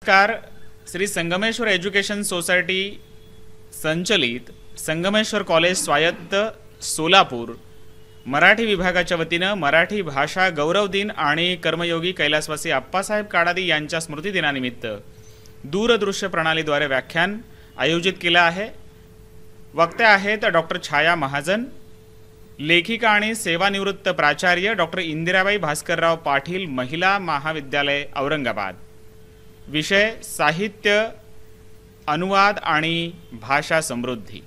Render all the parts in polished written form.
नमस्कार. Shri Sangameshwar education society संचलित Sangameshwar college स्वायत्त सोलापूर मराठी विभागाच्या वतीनं मराठी भाषा गौरव दिन आणि कर्मयोगी कैलासवासी आप्पासाहेब काडादी यांच्या स्मृतिदिनानिमित्त दूरदृश्य प्रणालीद्वारे व्याख्यान आयोजित केलं आहे. वक्त्या आहेत डॉक्टर छाया महाजन, लेखिका आणि सेवानिवृत्त प्राचार्य डॉक्टर इंदिराबाई भास्करराव पाटील महिला महाविद्यालय औरंगाबाद. विषय साहित्य, अनुवाद आणि भाषा समृद्धी.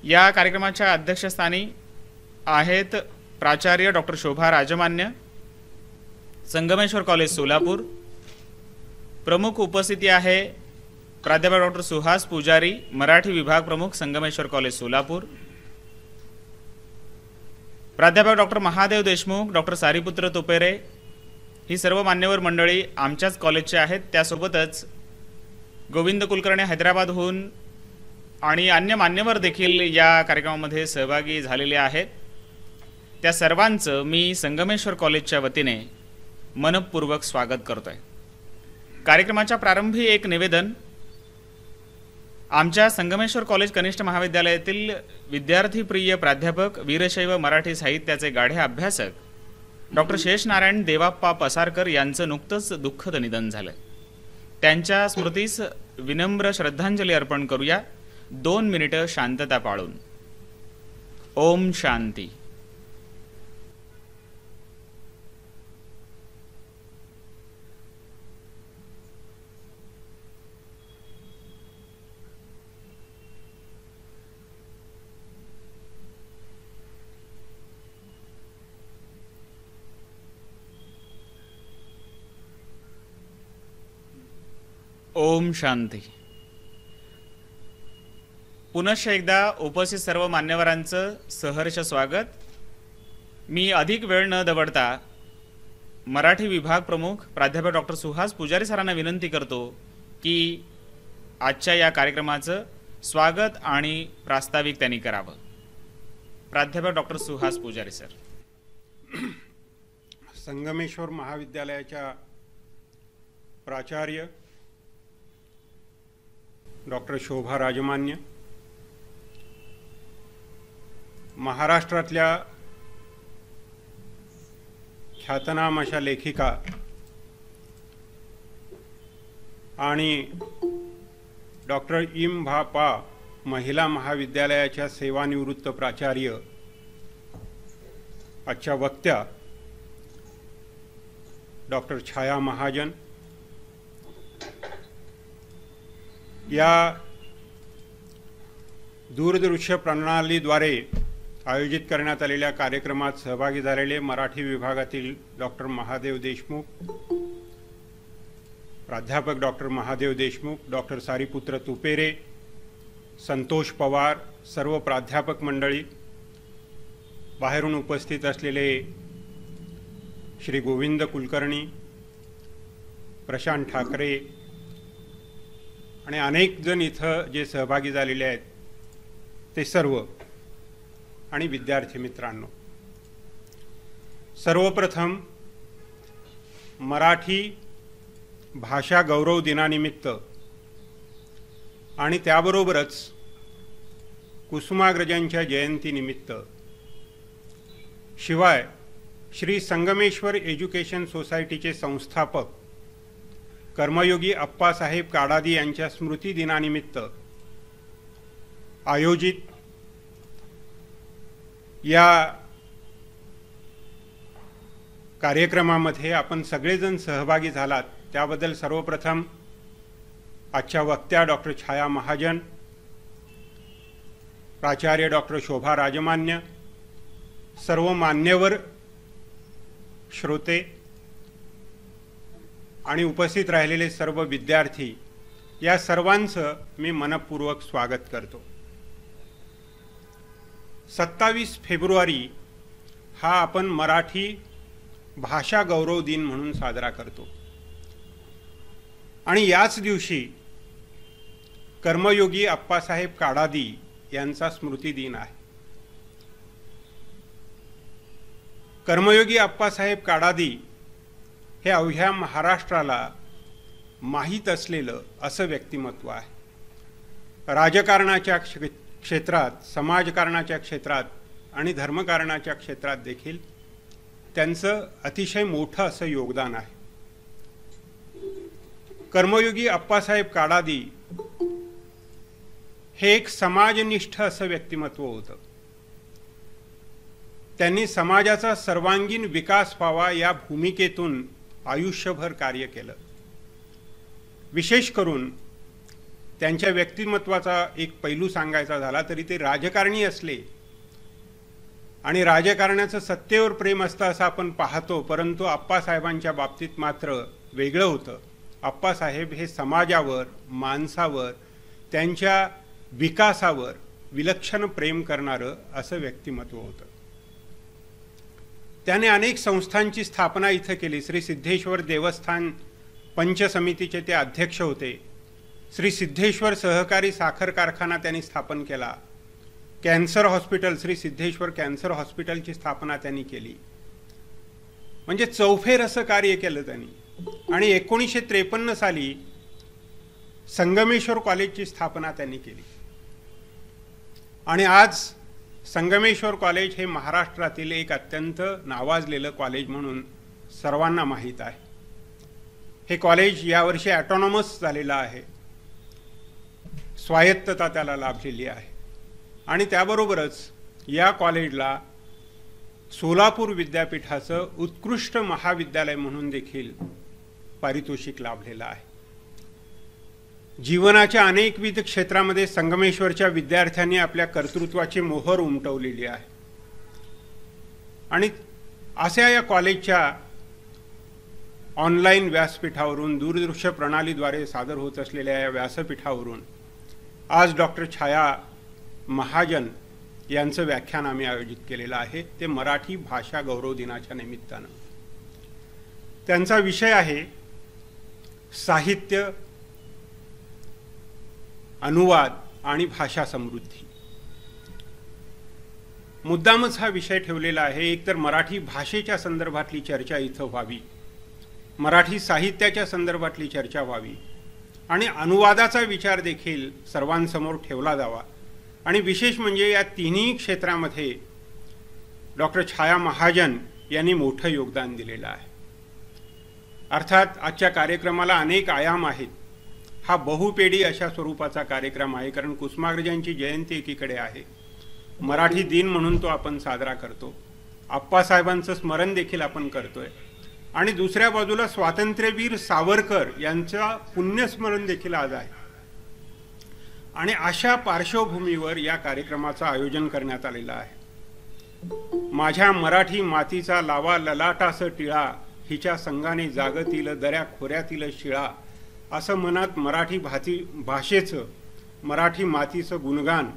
या कार्यक्रमाच्या अध्यक्षस्थानी आहेत प्राचार्य डॉक्टर शोभा राजमान्य, संगमेश्वर कॉलेज सोलापूर. प्रमुख उपस्थिती आहे प्राध्यापक डॉक्टर सुहास पुजारी, मराठी विभाग प्रमुख, संगमेश्वर कॉलेज सोलापूर. प्राध्यापक डॉक्टर महादेव देशमुख, डॉक्टर सारीपुत्र तुपेरे, ही सर्व मान्यवर मंडळी आमच्याच कॉलेजचे आहेत. त्यासोबतच गोविंद कुलकर्णी हैदराबादहून आणि अन्य मान्यवर देखील या कार्यक्रमामध्ये सहभागी झालेले आहेत. त्या सर्वांचं मी संगमेश्वर कॉलेजच्या वतीने मनपूर्वक स्वागत करतोय. कार्यक्रमाच्या प्रारंभी एक निवेदन. आमच्या संगमेश्वर कॉलेज कनिष्ठ महाविद्यालयातील विद्यार्थीप्रिय प्राध्यापक, वीरशैव मराठी साहित्याचे गाढे अभ्यासक डॉक्टर शेषनारायण देवाप्पा पसारकर यांचं नुकतंच दुःखद निधन झालं. त्यांच्या स्मृतीस विनम्र श्रद्धांजली अर्पण करूया 2 मिनिटं शांतता पाळून. ओम शांती. ओम शांती. पुनश्च एकदा उपस्थित सर्व मान्यवरांचं सहर्ष स्वागत. मी अधिक वेळ न दवडता मराठी विभाग प्रमुख प्राध्यापक डॉक्टर सुहास पुजारी सरांना विनंती करतो की आजच्या या कार्यक्रमाचं स्वागत आणि प्रास्ताविक त्यांनी करावं. प्राध्यापक डॉक्टर सुहास पुजारी सर. संगमेश्वर महाविद्यालयाच्या प्राचार्य डॉक्टर शोभा राजमान्य, महाराष्ट्रातल्या ख्यातनाम अशा लेखिका आणि डॉक्टर इम भा पा महिला महाविद्यालयाच्या सेवानिवृत्त प्राचार्य, आजच्या वक्त्या डॉक्टर छाया महाजन, या दूरदृश्य प्रणालीद्वारे आयोजित करण्यात आलेल्या कार्यक्रमात सहभागी झालेले मराठी विभागातील डॉक्टर महादेव देशमुख, प्राध्यापक डॉक्टर महादेव देशमुख, डॉक्टर सारीपुत्र तुपेरे, संतोष पवार, सर्व प्राध्यापक मंडळी, बाहेरून उपस्थित असलेले श्री गोविंद कुलकर्णी, प्रशांत ठाकरे आणि अनेक जण इथं जे सहभागी झालेले आहेत ते सर्व, आणि विद्यार्थी मित्रांनो, सर्वप्रथम मराठी भाषा गौरव दिनानिमित्त आणि त्याबरोबरच कुसुमाग्रजांच्या जयंतीनिमित्त, शिवाय श्री संगमेश्वर एज्युकेशन सोसायटीचे संस्थापक कर्मयोगी आप्पासाहेब काडादी यांच्या स्मृती दिनानिमित्त आयोजित या कार्यक्रमामध्ये आपण सगळेजण सहभागी झालात त्याबद्दल सर्वप्रथम आजच्या वक्त्या डॉक्टर छाया महाजन, प्राचार्य डॉक्टर शोभा राजमान्य, सर्व मान्यवर श्रोते आणि उपस्थित राहिलेले सर्व विद्यार्थी, या सर्वांचं मी मनपूर्वक स्वागत करतो. 27 फेब्रुवारी हा आपण मराठी भाषा गौरव दिन म्हणून साजरा करतो आणि याच दिवशी कर्मयोगी आप्पासाहेब काडादी यांचा स्मृती दिन आहे. कर्मयोगी आप्पासाहेब काडादी हे अवघ्या महाराष्ट्राला माहीत असलेलं असं व्यक्तिमत्व आहे। राजकारणाच्या क्षेत्रात, समाजकारणाच्या क्षेत्रात आणि धर्मकारणाच्या क्षेत्रात देखील त्यांचं अतिशय मोठं असं योगदान आहे। कर्मयोगी अप्पासाहेब काडादी हे एक समाजनिष्ठ असं व्यक्तिमत्व होतं। त्यांनी समाजाचा सर्वांगीण विकास व्हावा या भूमिकेतून आयुष्यभर कार्य केलं। विशेष करून त्यांच्या व्यक्तिमत्वाचा एक पैलू सांगायचा झाला तरी ते राजकारणी असले आणि राजकारणाचं सत्तेवर प्रेम असतं असं आपण पाहतो, परंतु अप्पासाहेबांच्या बाबतीत मात्र वेगळं होतं। अप्पासाहेब हे समाजावर, माणसावर, त्यांच्या विकासावर विलक्षण प्रेम करणारं असं व्यक्तिमत्व होतं। त्याने अनेक संस्थांची स्थापना इथं केली। श्री सिद्धेश्वर देवस्थान पंच समितीचे ते अध्यक्ष होते। श्री सिद्धेश्वर सहकारी साखर कारखाना त्यांनी स्थापन केला। Cancer hospital, Shri Siddheshwar cancer हॉस्पिटलची स्थापना त्यांनी केली। म्हणजे चौफेर असं कार्य केलं त्यांनी। आणि 1953 साली संगमेश्वर कॉलेजची स्थापना त्यांनी केली। आणि आज संगमेश्वर कॉलेज हे महाराष्ट्रातील एक अत्यंत नावाजलेलं कॉलेज म्हणून सर्वांना माहीत आहे। हे कॉलेज यावर्षी ऑटोनॉमस झालेलं आहे, स्वायत्तता त्याला लाभलेली आहे। आणि त्याबरोबरच या कॉलेजला सोलापूर विद्यापीठाचं उत्कृष्ट महाविद्यालय म्हणून देखील पारितोषिक लाभलेलं आहे। जीवनाच्या अनेकविध क्षेत्रामध्ये संगमेश्वरच्या विद्यार्थ्यांनी आपल्या कर्तृत्वाची मोहर उमटवलेली आहे। आणि अशा या कॉलेजच्या ऑनलाईन व्यासपीठावरून, दूरदृश्य प्रणालीद्वारे सादर होत असलेल्या या व्यासपीठावरून आज डॉक्टर छाया महाजन यांचं व्याख्यान आम्ही आयोजित केलेलं आहे। ते मराठी भाषा गौरव दिनाच्या निमित्तानं। त्यांचा विषय आहे साहित्य, अनुवाद आणि भाषा समृद्धी। मुद्दामच हा विषय ठेवलेला आहे। एकतर मराठी भाषेच्या संदर्भातली चर्चा इथं व्हावी, मराठी साहित्याच्या संदर्भातली चर्चा व्हावी आणि अनुवादाचा विचार देखील सर्वांसमोर ठेवला जावा। आणि विशेष म्हणजे या तिन्ही क्षेत्रामध्ये डॉक्टर छाया महाजन यांनी मोठं योगदान दिलेलं आहे। अर्थात आजच्या कार्यक्रमाला अनेक आयाम आहेत। हा बहुपेडी अशा स्वरूपाचा कार्यक्रम आहे, कारण कुसुमाग्रजांची जयंती एकीकडे आहे, मराठी दिन म्हणून तो आपण साजरा करतो, अप्पासाहेबांचं स्मरण देखील आपण करतोय, आणि दुसऱ्या बाजूला स्वातंत्र्यवीर सावरकर यांचं पुण्यस्मरण देखील आज आहे। आणि अशा पार्श्वभूमीवर या कार्यक्रमाचं आयोजन करण्यात आलेलं आहे। माझ्या मराठी मातीचा लावा ललाटास टिळा, हिच्या संगाने जागतील दऱ्या खोऱ्यातील शिळा, असं मनात मराठी भाषेचं, मराठी मातीचं गुणगान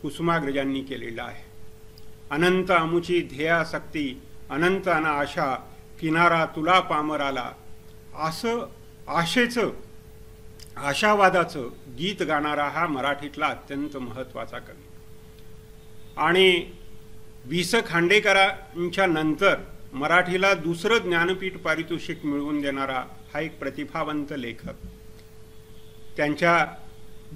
कुसुमाग्रजांनी केलेलं आहे। अनंत अमुची ध्येयासक्ती, अनंत अन आशा, किनारा तुला पामराला, असं आशेचं, आशावादाचं गीत गाणारा हा मराठीतला अत्यंत महत्त्वाचा कवी। आणि वि स खांडेकरांच्या नंतर मराठीला दुसरं ज्ञानपीठ पारितोषिक मिळवून देणारा हा एक प्रतिभावंत लेखक। त्यांच्या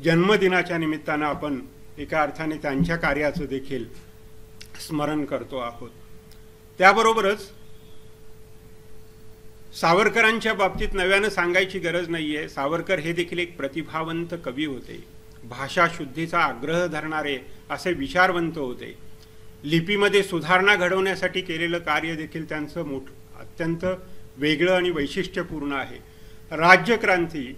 जन्मदिनाच्या निमित्तानं आपण एका अर्थाने त्यांच्या कार्याचं देखील स्मरण करतो आहोत। त्याबरोबरच सावरकरांच्या बाबतीत नव्यानं सांगायची गरज नाहीये। सावरकर हे देखील एक प्रतिभावंत कवी होते, भाषा शुद्धीचा आग्रह धरणारे असे विचारवंत होते। लिपीमध्ये सुधारणा घडवण्यासाठी केलेलं कार्य देखील त्यांचं अत्यंत वेगळं आणि वैशिष्ट्यपूर्ण आहे। राज्यक्रांती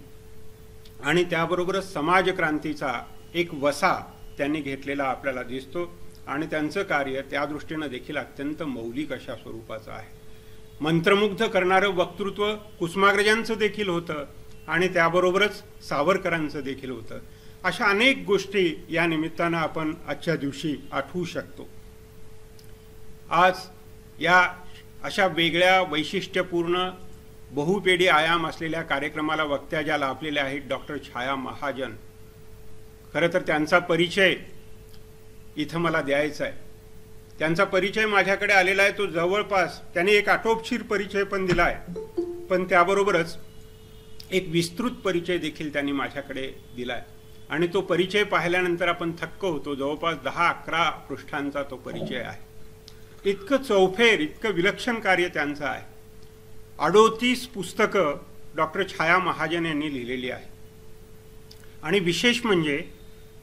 आणि त्याबरोबरच समाजक्रांतीचा एक वसा त्यांनी घेतलेला आपल्याला दिसतो आणि त्यांचं कार्य त्या दृष्टीनं देखील अत्यंत मौलिक अशा स्वरूपाचं आहे। मंत्रमुग्ध करणारं वक्तृत्व कुसुमाग्रजांचं देखील होतं आणि त्याबरोबरच सावरकरांचं देखील होतं। अशा अनेक गोष्टी या निमित्तानं आपण आजच्या दिवशी आठवू शकतो। आज या अशा वेगळ्या वैशिष्ट्यपूर्ण बहुपेडी आयाम असलेल्या कार्यक्रमाला वक्त्या ज्या लाभलेल्या आहेत डॉक्टर छाया महाजन, खरं तर त्यांचा परिचय इथं मला द्यायचा आहे। त्यांचा परिचय माझ्याकडे आलेला आहे, तो जवळपास त्यांनी एक आटोपशीर परिचय पण दिला आहे, पण त्याबरोबरच एक विस्तृत परिचय देखील त्यांनी माझ्याकडे दिलाय आणि तो परिचय पाहिल्यानंतर आपण थक्क होतो. जवळपास 10-11 पृष्ठांचा तो परिचय आहे. इतकं चौफेर, इतकं विलक्षण कार्य त्यांचं आहे. 38 पुस्तकं डॉक्टर छाया महाजन यांनी लिहिलेली आहे आणि विशेष म्हणजे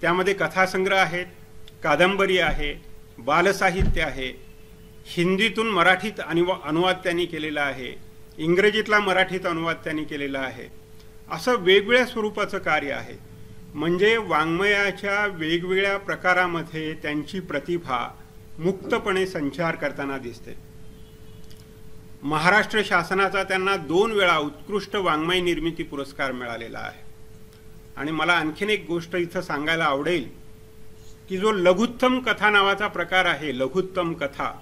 त्यामध्ये कथासंग्रह आहेत, कादंबरी आहे, बालसाहित्य आहे, हिंदीतून मराठीत अनुवाद त्यांनी केलेला आहे, इंग्रजीतला मराठीत अनुवाद त्यांनी केलेला आहे. असं वेगवेगळ्या स्वरूपाचं कार्य आहे. म्हणजे वाङ्मयाच्या वेगवेगळ्या प्रकारामध्ये त्यांची प्रतिभा मुक्तपणे संचार करताना दिसते. महाराष्ट्र शासनाचा त्यांना 2 वेळा उत्कृष्ट वाङ्मय निर्मिती पुरस्कार मिळालेला आहे. आणि मला आणखीन एक गोष्ट इथं सांगायला आवडेल की जो लघुत्तम कथा नावाचा प्रकार आहे, लघुत्तम कथा,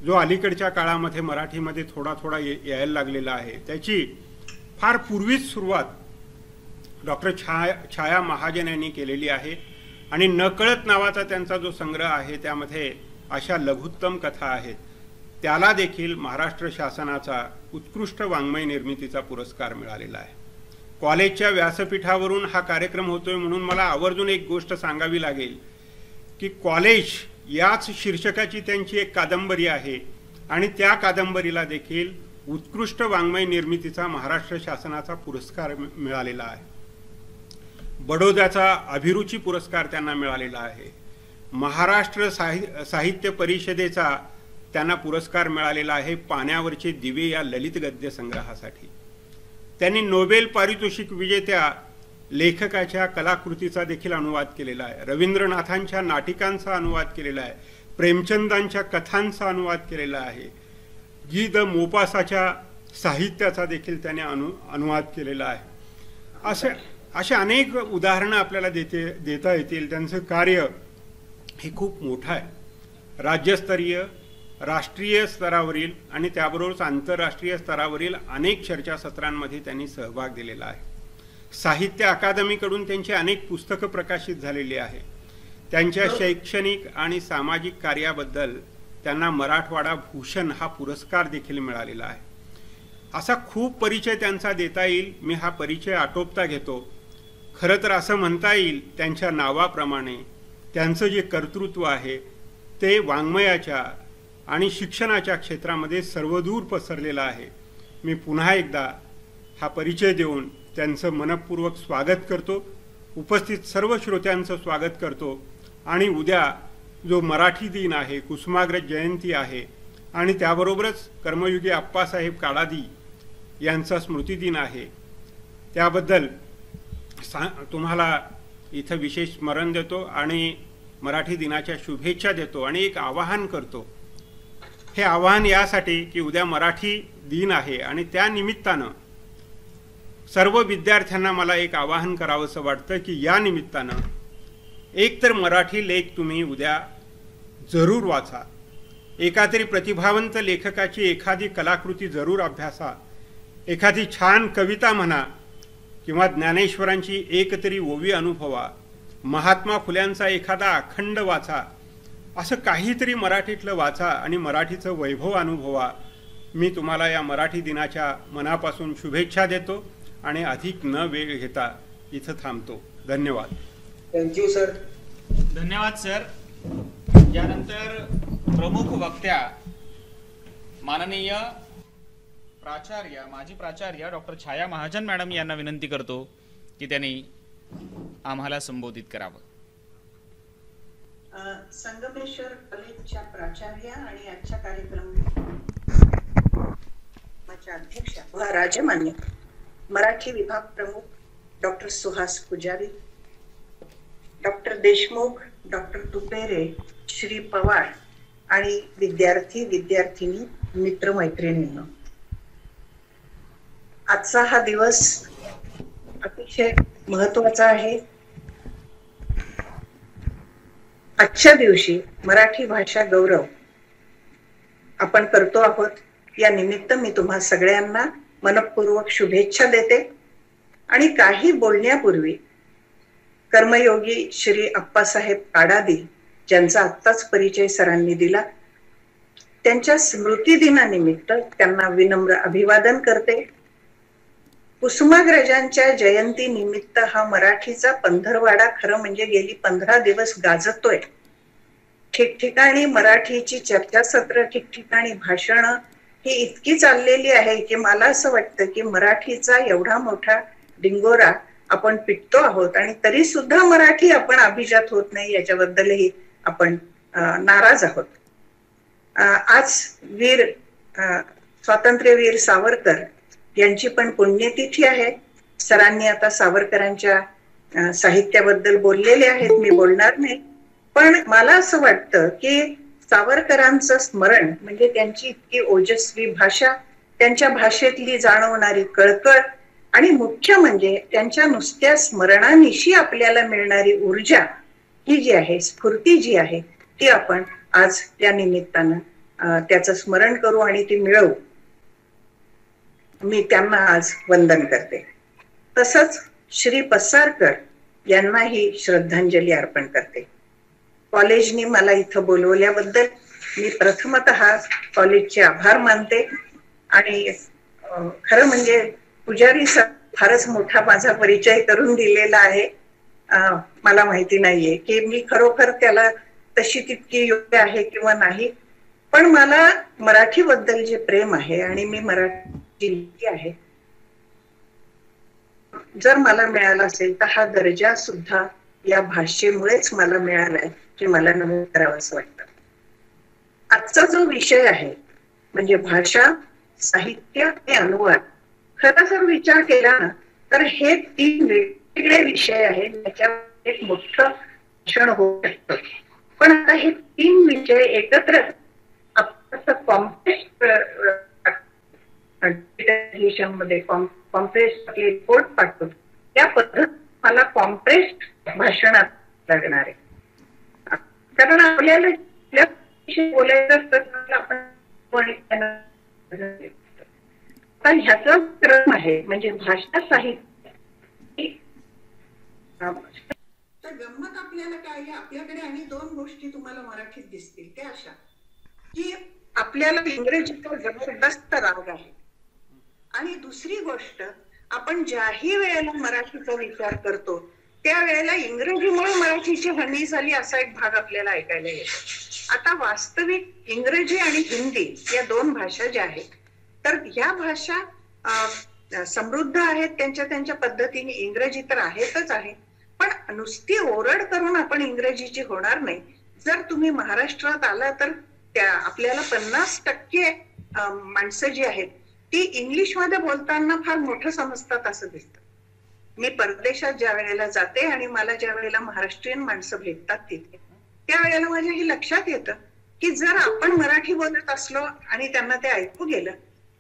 जो अलीकडच्या काळामध्ये मराठीमध्ये थोडा थोडा यायला लागलेला आहे, त्याची फार पूर्वीच सुरुवात डॉक्टर छाया महाजन यांनी केलेली आहे. आणि नकळत नावाचा त्यांचा जो संग्रह आहे त्यामध्ये अशा लघुत्तम कथा आहेत. त्याला देखील महाराष्ट्र शासनाचा उत्कृष्ट वाङ्मय निर्मितीचा पुरस्कार मिळालेला आहे. कॉलेजच्या व्यासपीठावरून हा कार्यक्रम होतोय म्हणून मला आवर्जून एक गोष्ट सांगावी लागेल की कॉलेज याच शीर्षकाची त्यांची एक कादंबरी आहे आणि त्या कादंबरीला देखील उत्कृष्ट वाङ्मय निर्मितीचा महाराष्ट्र शासनाचा पुरस्कार मिळालेला आहे. बडोद्याचा अभिरुची पुरस्कार त्यांना मिळालेला आहे. महाराष्ट्र साहित्य परिषदेचा त्यांना पुरस्कार मिळालेला आहे पाण्यावरचे दिवे या ललित गद्य संग्रहासाठी. त्यांनी नोबेल पारितोषिक विजेत्या लेखकाच्या कलाकृतीचा देखील अनुवाद केलेला आहे. रवींद्रनाथांच्या नाटिकांचा अनुवाद केलेला आहे. प्रेमचंदांच्या कथांचा अनुवाद केलेला आहे. गी द मोपासाच्या साहित्याचा देखील त्याने अनुवाद केलेला आहे. असे अनेक उदाहरणं आपल्याला देता येतील. त्यांचं कार्य हे खूप मोठं आहे. राज्यस्तरीय, राष्ट्रीय स्तरावरील आणि त्याबरोबरच आंतरराष्ट्रीय स्तरावरील अनेक चर्चासत्रांमध्ये त्यांनी सहभाग दिलेला आहे. साहित्य अकादमीकडून त्यांची अनेक पुस्तकं प्रकाशित झालेली आहे. त्यांच्या शैक्षणिक आणि सामाजिक कार्याबद्दल त्यांना मराठवाडा भूषण हा पुरस्कार देखील मिळालेला आहे. असा खूप परिचय त्यांचा देता येईल. मी हा परिचय आटोपता घेतो. खरं तर असं म्हणता येईल त्यांच्या नावाप्रमाणे त्यांचं जे कर्तृत्व आहे ते वाङ्मयाच्या आणि शिक्षणाच्या क्षेत्रामध्ये सर्वदूर पसरलेलं आहे. मी पुन्हा एकदा हा परिचय देऊन त्यांचं मनपूर्वक स्वागत करतो. उपस्थित सर्व श्रोत्यांचं स्वागत करतो. आणि उद्या जो मराठी दिन आहे, कुसुमाग्रज जयंती आहे आणि त्याबरोबरच कर्मयुगी आप्पासाहेब काडादी यांचा स्मृतिदिन आहे, त्याबद्दल तुम्हाला इथं विशेष स्मरण देतो आणि मराठी दिनाच्या शुभेच्छा देतो आणि एक आवाहन करतो. हे आवाहन यासाठी की उद्या मराठी दिन आहे आणि त्या निमित्तानं सर्व विद्यार्थ्यांना मला एक आवाहन करावंसं वाटतं की या निमित्तानं एक तर मराठी लेख तुम्ही उद्या जरूर वाचा. एकातरी प्रतिभावंत लेखकाची एखादी कलाकृती जरूर अभ्यासा. एखादी छान कविता म्हणा किंवा ज्ञानेश्वरांची एकतरी ओवी अनुभवा. महात्मा फुल्यांचा एखादा अखंड वाचा. असं काहीतरी मराठीतलं वाचा आणि मराठीचं वैभव अनुभवा. मी तुम्हाला या मराठी दिनाच्या मनापासून शुभेच्छा देतो आणि अधिक न वेळ घेता इथं थांबतो. धन्यवाद. Thank you sir. धन्यवाद सर. यानंतर प्रमुख वक्त्या माननीय प्राचार्य, माजी प्राचार्य डॉक्टर छाया महाजन मॅडम यांना विनंती करतो की त्यांनी आम्हाला संबोधित करावं. संगमेश्वर कॉलेजच्या प्राचार्य आणि आजच्या कार्यक्रमाच्या अध्यक्षा व राजमान्य मराठी विभाग प्रमुख डॉक्टर सुहास पुजारी, डॉक्टर देशमुख, डॉक्टर तुपेरे, श्री पवार आणि विद्यार्थी विद्यार्थिनी मित्र मैत्रिणींनो, आजचा हा दिवस अतिशय महत्वाचा आहे. आजच्या दिवशी मराठी भाषा गौरव आपण करतो आहोत. या निमित्त मी तुम्हा सगळ्यांना मनपूर्वक शुभेच्छा देते आणि काही बोलण्यापूर्वी कर्मयोगी श्री आप्पासाहेब काडादी ज्यांचा आत्ताच परिचय सरांनी दिला, त्यांच्या स्मृती दिनानिमित्त त्यांना विनम्र अभिवादन करते. कुसुमाग्रजांच्या जयंती निमित्त हा मराठीचा पंधरवाडा खरं म्हणजे गेली 15 दिवस गाजतोय. ठिकठिकाणी मराठीची चर्चासत्र, ठिकठिकाणी भाषण ही इतकी चाललेली आहे की मला असं वाटतं की मराठीचा एवढा मोठा डिंगोरा आपण पिटतो आहोत आणि तरी सुद्धा मराठी आपण अभिजात होत नाही याच्याबद्दलही आपण नाराज आहोत. आज स्वातंत्र्यवीर सावरकर यांची पण पुण्यतिथी आहे. सरांनी आता सावरकरांच्या साहित्याबद्दल बोललेले आहेत, मी बोलणार नाही. पण मला असं वाटतं की सावरकरांचं स्मरण म्हणजे त्यांची इतकी ओजस्वी भाषा, त्यांच्या भाषेतली जाणवणारी कळकळ आणि मुख्य म्हणजे त्यांच्या नुसत्या स्मरणानिशी आपल्याला मिळणारी ऊर्जा ही जी आहे, स्फूर्ती जी आहे, ती आपण आज त्या निमित्तानं त्याचं स्मरण करू आणि ती मिळवू. मी त्यांना आज वंदन करते. तसंच श्री पसारकर यांनाही श्रद्धांजली अर्पण करते. कॉलेजनी मला इथं बोलवल्याबद्दल मी प्रथमतः कॉलेजचे आभार मानते. आणि खरं म्हणजे पुजारी सर फारच मोठा माझा परिचय करून दिलेला आहे. मला माहिती नाहीये की मी खरोखर त्याला तशी तितकी योग्य आहे किंवा नाही, पण मला मराठीबद्दल जे प्रेम आहे आणि मी मराठी आहे, जर मला मिळाला असेल तर हा दर्जा सुद्धा या भाषेमुळेच मला मिळालाय, जे मला नमूद करावं असं वाटतं. आजचा जो विषय आहे म्हणजे भाषा, साहित्य आणि अनुवाद, खरं जर विचार केला ना तर हे 3 वेगवेगळे विषय आहेत, त्याच्यावर एक मोठं भाषण होऊ शकतं. पण आता हे 3 विषय एकत्र मध्ये कॉम्प्रेस्ड रिपोर्ट पाठवतो, त्या पद्धत मला कॉम्प्रेस्ड भाषणात लागणार आहे. कारण आपल्याला बोलायचं असतं आपण ह्याचा क्रम आहे म्हणजे भाषा साहित्य. तर गंमत आपल्याला काय आहे, आपल्याकडे आणि 2 गोष्टी तुम्हाला मराठीत दिसतील त्या अशा की आपल्याला इंग्रजीचा जबरदस्त राग आहे आणि दुसरी गोष्ट आपण ज्याही वेळेला मराठीचा विचार करतो त्यावेळेला इंग्रजीमुळे मराठीची हानी झाली असा एक भाग आपल्याला ऐकायला येतो. आता वास्तविक इंग्रजी आणि हिंदी या 2 भाषा ज्या आहेत तर ह्या भाषा समृद्ध आहेत त्यांच्या पद्धतीने. इंग्रजी तर आहेतच आहे, पण नुसती ओरड करून आपण इंग्रजीची होणार नाही. जर तुम्ही महाराष्ट्रात आला तर त्या आपल्याला 50% माणसं जी आहेत ती इंग्लिश मध्ये बोलताना फार मोठं समजतात असं दिसतं. मी परदेशात ज्या वेळेला जाते आणि मला ज्या वेळेला महाराष्ट्रीयन माणसं भेटतात तिथे, त्यावेळेला माझ्या हे लक्षात येतं की जर आपण मराठी बोलत असलो आणि त्यांना ते ऐकू गेलं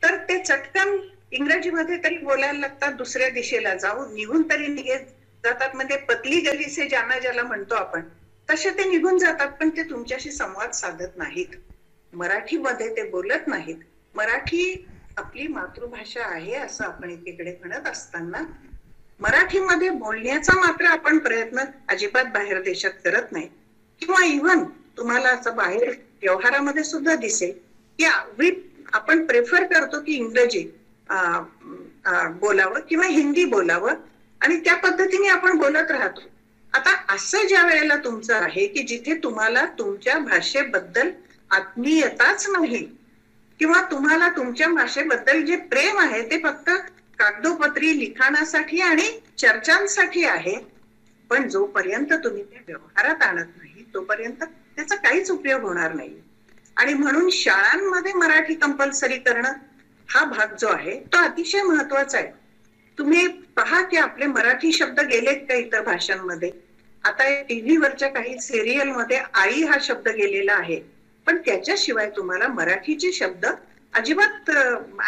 तर ते चटकन इंग्रजीमध्ये तरी बोलायला लागतात, दुसऱ्या दिशेला जाऊन निघून तरी जातात. म्हणजे पतली गली से जाना ज्याला म्हणतो आपण, तसे ते निघून जातात, पण ते तुमच्याशी संवाद साधत नाहीत. मराठीमध्ये ते बोलत नाहीत. मराठी आपली मातृभाषा आहे असं आपण एकीकडे म्हणत असताना मराठीमध्ये बोलण्याचा मात्र आपण प्रयत्न अजिबात बाहेर देशात करत नाही. किंवा इव्हन तुम्हाला असं बाहेर व्यवहारामध्ये सुद्धा दिसेल की आपण प्रेफर करतो की इंग्रजी बोलावं किंवा हिंदी बोलावं आणि त्या पद्धतीने आपण बोलत राहतो. आता असं ज्या वेळेला तुमचं आहे की जिथे तुम्हाला तुमच्या भाषेबद्दल आत्मीयताच नाही किंवा तुम्हाला तुमच्या भाषेबद्दल जे प्रेम आहे ते फक्त कागदोपत्री लिखाणासाठी आणि चर्चांसाठी आहे, पण जोपर्यंत तुम्ही ते व्यवहारात आणत नाही तोपर्यंत त्याचा काहीच उपयोग होणार नाही. आणि म्हणून शाळांमध्ये मराठी कंपल्सरी करणं हा भाग जो आहे तो अतिशय महत्वाचा आहे. तुम्ही पहा की आपले मराठी शब्द गेलेत का इतर भाषांमध्ये. आता टीव्हीवरच्या काही सिरियल मध्ये आई हा शब्द गेलेला आहे, पण त्याच्याशिवाय तुम्हाला मराठीचे शब्द अजिबात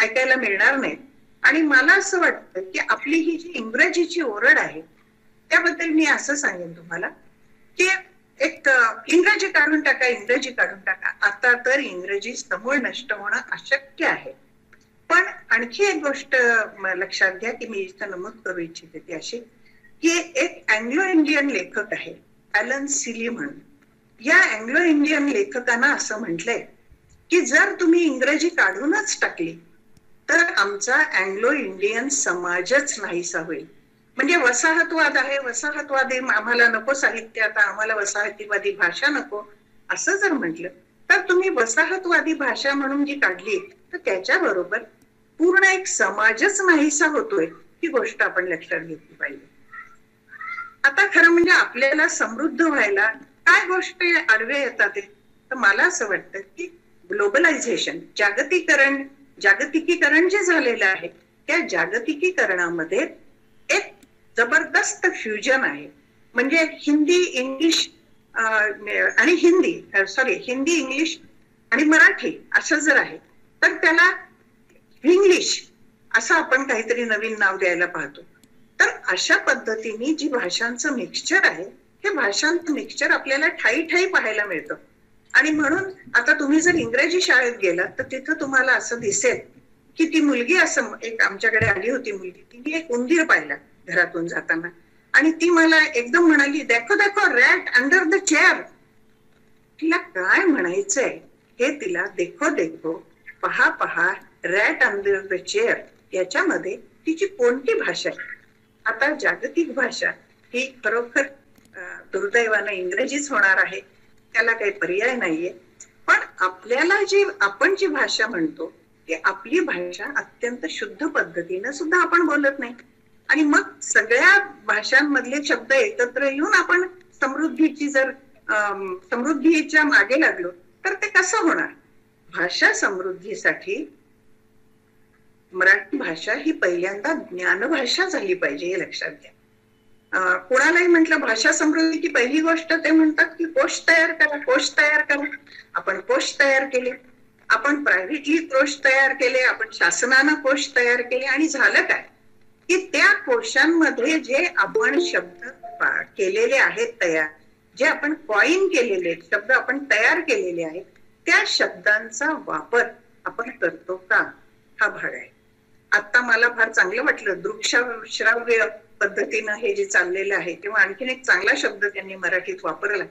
ऐकायला मिळणार नाहीत. आणि मला असं वाटतं की आपली ही जी इंग्रजीची ओरड आहे त्याबद्दल मी असं सांगेन तुम्हाला की एक इंग्रजी काढून टाका, इंग्रजी काढून टाका. आता तर इंग्रजी समूळ नष्ट होणं अशक्य आहे. पण आणखी एक गोष्ट लक्षात घ्या की मी इथं नमूद करू इच्छिते ती अशी की एक अँग्लो इंडियन लेखक आहे ॲलन सिली म्हणून. या अँग्लो इंडियन लेखकांना असं म्हटलंय की जर तुम्ही इंग्रजी काढूनच टाकली तर आमचा अँग्लो इंडियन समाजच नाहीसा होईल. म्हणजे वसाहतवाद आहे, वसाहतवादी आम्हाला नको साहित्य, आता आम्हाला वसाहतीवादी भाषा नको असं जर म्हटलं तर तुम्ही वसाहतवादी भाषा म्हणून जी काढली तर त्याच्याबरोबर पूर्ण एक समाजच नाहीसा होतोय, ही गोष्ट आपण लक्षात घेतली पाहिजे. आता खरं म्हणजे आपल्याला समृद्ध व्हायला काय गोष्ट आडवे येतात ते, तर मला असं वाटतं की ग्लोबलायझेशन, जागतिकीकरण जे झालेलं आहे त्या जागतिकीकरणामध्ये एक जबरदस्त फ्युजन आहे. म्हणजे हिंदी इंग्लिश आणि हिंदी इंग्लिश आणि मराठी असं जर आहे तर त्याला इंग्लिश असं आपण काहीतरी नवीन नाव द्यायला पाहतो. तर अशा पद्धतीने जी भाषांचं मिक्सचर आहे हे भाषांचं मिक्सचर आपल्याला ठाई ठाई पाहायला मिळतं. आणि म्हणून आता तुम्ही जर इंग्रजी शाळेत गेलात तर तिथं तुम्हाला असं दिसेल की ती मुलगी, असं एक आमच्याकडे आली होती मुलगी, तिने एक उंदीर पाहिला घरातून जाताना आणि ती मला एकदम म्हणाली, देखो देखो रॅट अंडर द चेअर. तिला काय म्हणायचंय हे तिला देखो देखो, पहा पहा, रॅट अंडर द चेअर याच्यामध्ये तिची कोणती भाषा आहे. आता जागतिक भाषा ही खरोखर दुर्दैवानं इंग्रजीच होणार आहे, त्याला काही पर्याय नाहीये. पण आपल्याला आपण जी भाषा म्हणतो ती आपली भाषा अत्यंत शुद्ध पद्धतीनं सुद्धा आपण बोलत नाही. आणि मग सगळ्या भाषांमधले शब्द एकत्र येऊन आपण समृद्धीच्या मागे लागलो तर ते कसं होणार. भाषा समृद्धीसाठी मराठी भाषा ही पहिल्यांदा ज्ञानभाषा झाली पाहिजे, हे लक्षात घ्या. कोणालाही म्हटलं भाषा समृद्धीची पहिली गोष्ट ते म्हणतात की कोश तयार करा, कोश तयार करा. आपण कोश तयार केले, आपण प्रायव्हेटली कोश तयार केले, आपण शासनानं कोश तयार केले आणि झालं काय की त्या कोशांमध्ये जे आपण शब्द केलेले आहेत तयार, जे आपण कॉइन केलेले शब्द आपण तयार केलेले आहेत त्या शब्दांचा वापर आपण करतो का, हा भाग आहे. आता मला फार चांगलं वाटलं दृकश्राव्य पद्धतीनं हे जे चाललेलं आहे किंवा आणखीन एक चांगला शब्द त्यांनी मराठीत वापरला,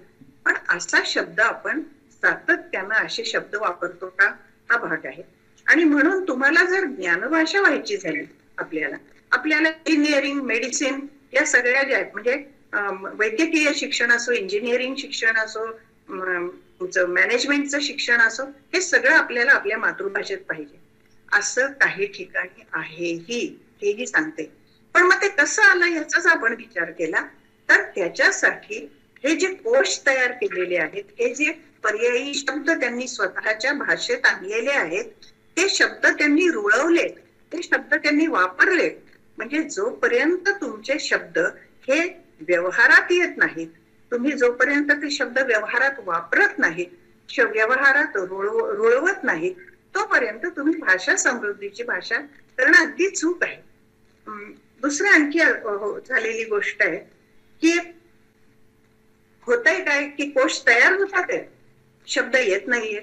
पण असा शब्द आपण सातत्यानं असे शब्द वापरतो का, हा भाग आहे. आणि म्हणून तुम्हाला जर ज्ञानभाषा व्हायची झाली आपल्याला इंजिनिअरिंग, मेडिसिन या सगळ्या ज्या आहेत, म्हणजे वैद्यकीय शिक्षण असो, इंजिनिअरिंग शिक्षण असो, मॅनेजमेंटचं शिक्षण असो, हे सगळं आपल्याला आपल्या मातृभाषेत पाहिजे. असं काही ठिकाणी आहेही, हेही सांगते. पण मग ते कसं आलं याचाच आपण विचार केला तर त्याच्यासाठी हे जे कोश तयार केलेले आहेत, हे जे पर्यायी शब्द त्यांनी स्वतःच्या भाषेत आणलेले आहेत, ते शब्द त्यांनी रुळवले, ते शब्द त्यांनी वापरले. म्हणजे जोपर्यंत तुमचे शब्द हे व्यवहारात येत नाहीत, तुम्ही जोपर्यंत ते शब्द व्यवहारात वापरत नाहीत, व्यवहारात रुळवत नाहीत, तोपर्यंत तुम्ही भाषा समृद्धीची भाषा करणं अगदी चूक आहे. दुसरी आणखी झालेली गोष्ट आहे की होतंय काय की कोश तयार होतात, शब्द येत नाहीये.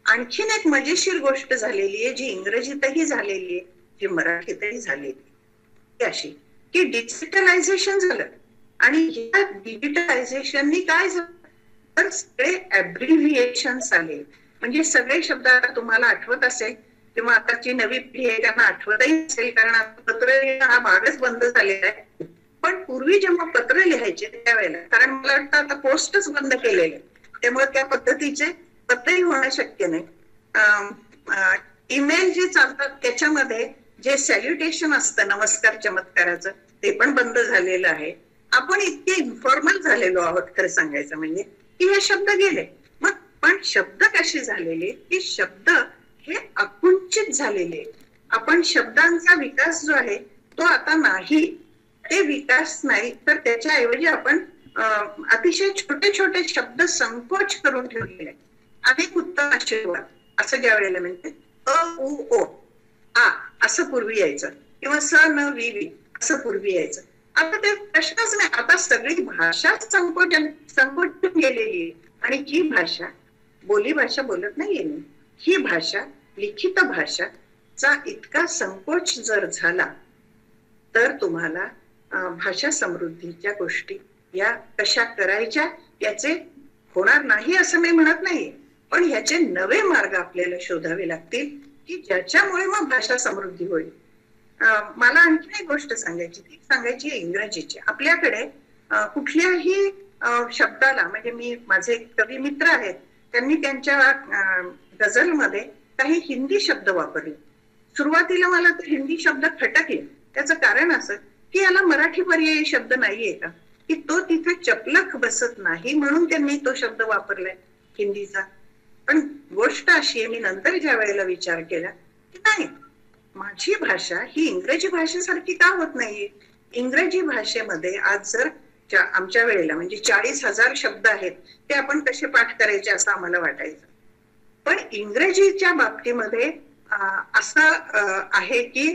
आणखीन एक मजेशीर गोष्ट झालेली आहे, जी इंग्रजीतही झालेली आहे, जी मराठीतही झालेली आहे, ती अशी की डिजिटलायझेशन झालं. आणि या डिजिटलायझेशननी काय झालं तर सगळे ऍब्रिव्हिएशन्स आले. म्हणजे सगळे शब्द, आता तुम्हाला आठवत असेल किंवा आताची नवी पिढी आहे त्यांना आठवतही असेल, कारण आता पत्र लिहिणं हा भागच बंद झालेला आहे. पण पूर्वी जेव्हा पत्र लिहायचे त्यावेळेला, कारण मला वाटतं आता पोस्टच बंद केलेले, त्यामुळे त्या पद्धतीचे पत्रही होणं शक्य नाही. ईमेल जे चालतात त्याच्यामध्ये जे सॅल्युटेशन असतं नमस्कार चमत्काराचं, ते पण बंद झालेलं आहे. आपण इतके इन्फॉर्मल झालेलो आहोत खरं सांगायचं म्हणजे की हे शब्द गेले. मग पण शब्द कसे झालेले की शब्द हे आकुंचित झालेले. आपण शब्दांचा विकास जो आहे तो आता नाही, ते विकास नाही, तर त्याच्याऐवजी आपण अतिशय छोटे छोटे शब्द संकोच करून ठेवलेले. अनेक उत्तम आशीर्वाद असं ज्या वेळेला म्हणते अ उ ओ आ असं पूर्वी यायचं, किंवा स न वी वी असं पूर्वी यायचं. आता ते प्रश्नच नाही, आता सगळी भाषा संकोचून गेलेली आहे. आणि ही भाषा बोली भाषा बोलत नाहीये मी, ही भाषा लिखित भाषाचा इतका संकोच जर झाला तर तुम्हाला भाषा समृद्धीच्या गोष्टी या कशा करायच्या याचे होणार नाही असं मी म्हणत नाहीये, पण ह्याचे नवे मार्ग आपल्याला शोधावे लागतील. की ज्याच्यामुळे मग भाषा समृद्धी होईल. मला आणखी एक गोष्ट सांगायची, ती सांगायची इंग्रजीची. आपल्याकडे कुठल्याही शब्दाला, म्हणजे मी, माझे एक कवी मित्र आहेत, त्यांनी त्यांच्या गझलमध्ये काही हिंदी शब्द वापरले. सुरुवातीला मला ते हिंदी शब्द खटकले. त्याचं कारण असं की याला मराठी पर्यायी शब्द नाहीये का, की तो तिथे चपलक बसत नाही म्हणून त्यांनी तो शब्द वापरलाय हिंदीचा. पण गोष्ट अशी आहे, मी नंतर ज्या वेळेला विचार केला की नाही, माझी भाषा ही इंग्रजी भाषेसारखी का होत नाहीये. इंग्रजी भाषेमध्ये आज जर आमच्या वेळेला म्हणजे 40,000 शब्द आहेत, ते आपण कसे पाठ करायचे असं आम्हाला वाटायचं. पण इंग्रजीच्या बाबतीमध्ये असं आहे की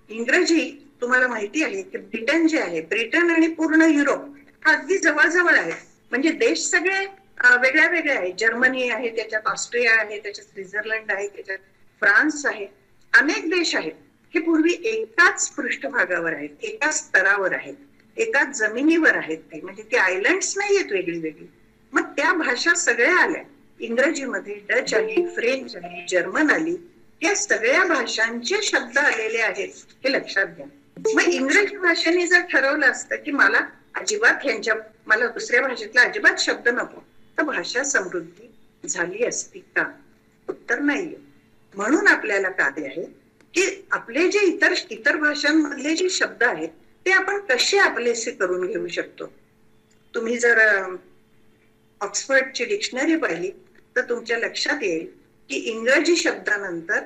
इंग्रजी, तुम्हाला माहिती आहे की ब्रिटन जे आहे, ब्रिटन आणि पूर्ण युरोप हा अगदी जवळजवळ आहे. म्हणजे देश सगळे वेगळ्या वेगळ्या आहेत. जर्मनी आहे, त्याच्यात ऑस्ट्रिया आहे, त्याच्यात स्वित्झर्लंड आहे, त्याच्यात फ्रान्स आहे, अनेक देश आहेत. हे पूर्वी एकाच पृष्ठभागावर आहेत, एकाच स्तरावर आहेत, एकाच जमिनीवर आहेत. ते म्हणजे ते आयलँड्स नाही आहेत वेगळी वेगळी. मग त्या भाषा सगळ्या आल्या. इंग्रजीमध्ये डच आली, फ्रेंच आली, जर्मन आली. या सगळ्या भाषांचे शब्द आलेले आहेत, हे लक्षात घ्या. मग इंग्रजी भाषेने जर ठरवलं असतं की मला अजिबात मला दुसऱ्या भाषेतला अजिबात शब्द नको, तर भाषा समृद्धी झाली असती का? उत्तर नाहीये. म्हणून आपल्याला काय आहे की आपले जे इतर भाषांमधले जे शब्द आहेत ते आपण कसे आपलेसे करून घेऊ शकतो. तुम्ही जर ऑक्सफर्डची डिक्शनरी पाहिली तर तुमच्या लक्षात येईल की इंग्रजी शब्दानंतर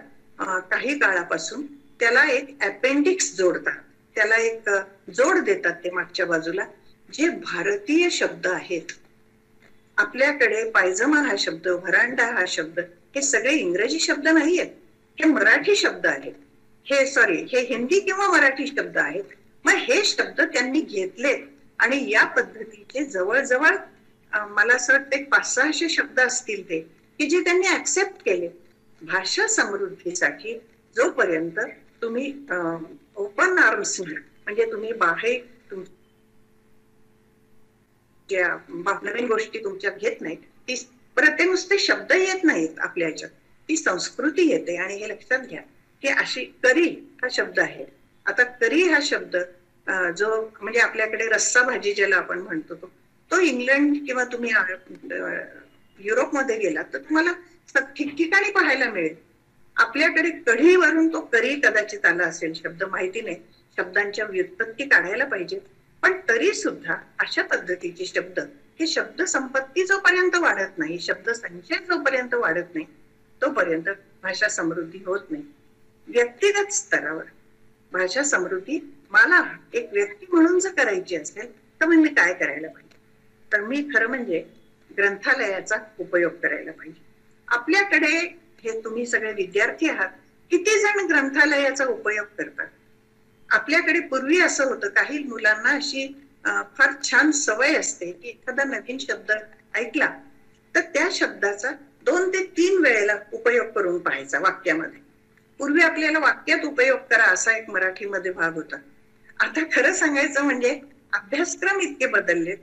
काही काळापासून त्याला एक अपेंडिक्स जोडतात, त्याला एक जोड देतात ते मागच्या बाजूला, जे भारतीय शब्द आहेत. आपल्याकडे पायजमा हा शब्द, व्हरांडा हा शब्द, हे सगळे इंग्रजी शब्द नाहीयेत, हे मराठी शब्द आहेत. हे हिंदी किंवा मराठी शब्द आहेत. मग हे शब्द त्यांनी घेतलेत आणि या पद्धतीचे जवळजवळ मला असं वाटतं 500-600 शब्द असतील ते, की जे त्यांनी ऍक्सेप्ट केले. भाषा समृद्धीसाठी जोपर्यंत तुम्ही ओपन आर्म्स, म्हणजे तुम्ही बाहेर ज्या नवीन गोष्टी तुमच्यात घेत नाहीत, ती परत ते नुसते शब्द येत नाहीत आपल्या ह्याच्यात, ती संस्कृती येते. आणि हे लक्षात घ्या की अशी करी हा शब्द आहे. आता करी हा शब्द जो म्हणजे आपल्याकडे रस्सा भाजी ज्याला आपण म्हणतो, तो इंग्लंड किंवा तुम्ही युरोपमध्ये गेला तर तुम्हाला ठिकठिकाणी पाहायला मिळेल. आपल्याकडे कढीवरून तो करी कदाचित आला असेल शब्द, माहिती नाही, शब्दांच्या व्युत्पत्ती काढायला पाहिजे. पण तरी सुद्धा अशा पद्धतीचे शब्द, हे शब्द संपत्ती जोपर्यंत वाढत नाही, शब्द संचय जोपर्यंत वाढत नाही, तोपर्यंत भाषा समृद्धी होत नाही. व्यक्तिगत स्तरावर भाषा समृद्धी मला एक व्यक्ती म्हणून जर करायची असेल तर मग मी काय करायला पाहिजे? तर मी खरं म्हणजे ग्रंथालयाचा उपयोग करायला पाहिजे. आपल्याकडे हे तुम्ही सगळे विद्यार्थी आहात, किती जण ग्रंथालयाचा उपयोग करतात? आपल्याकडे पूर्वी असं होतं, काही मुलांना अशी फार छान सवय असते की एखादा नवीन शब्द ऐकला तर त्या शब्दाचा 2 ते 3 वेळेला उपयोग करून पाहायचा वाक्यामध्ये. पूर्वी आपल्याला वाक्यात उपयोग करा असा एक मराठीमध्ये भाग होता. आता खरं सांगायचं म्हणजे अभ्यासक्रम इतके बदललेत,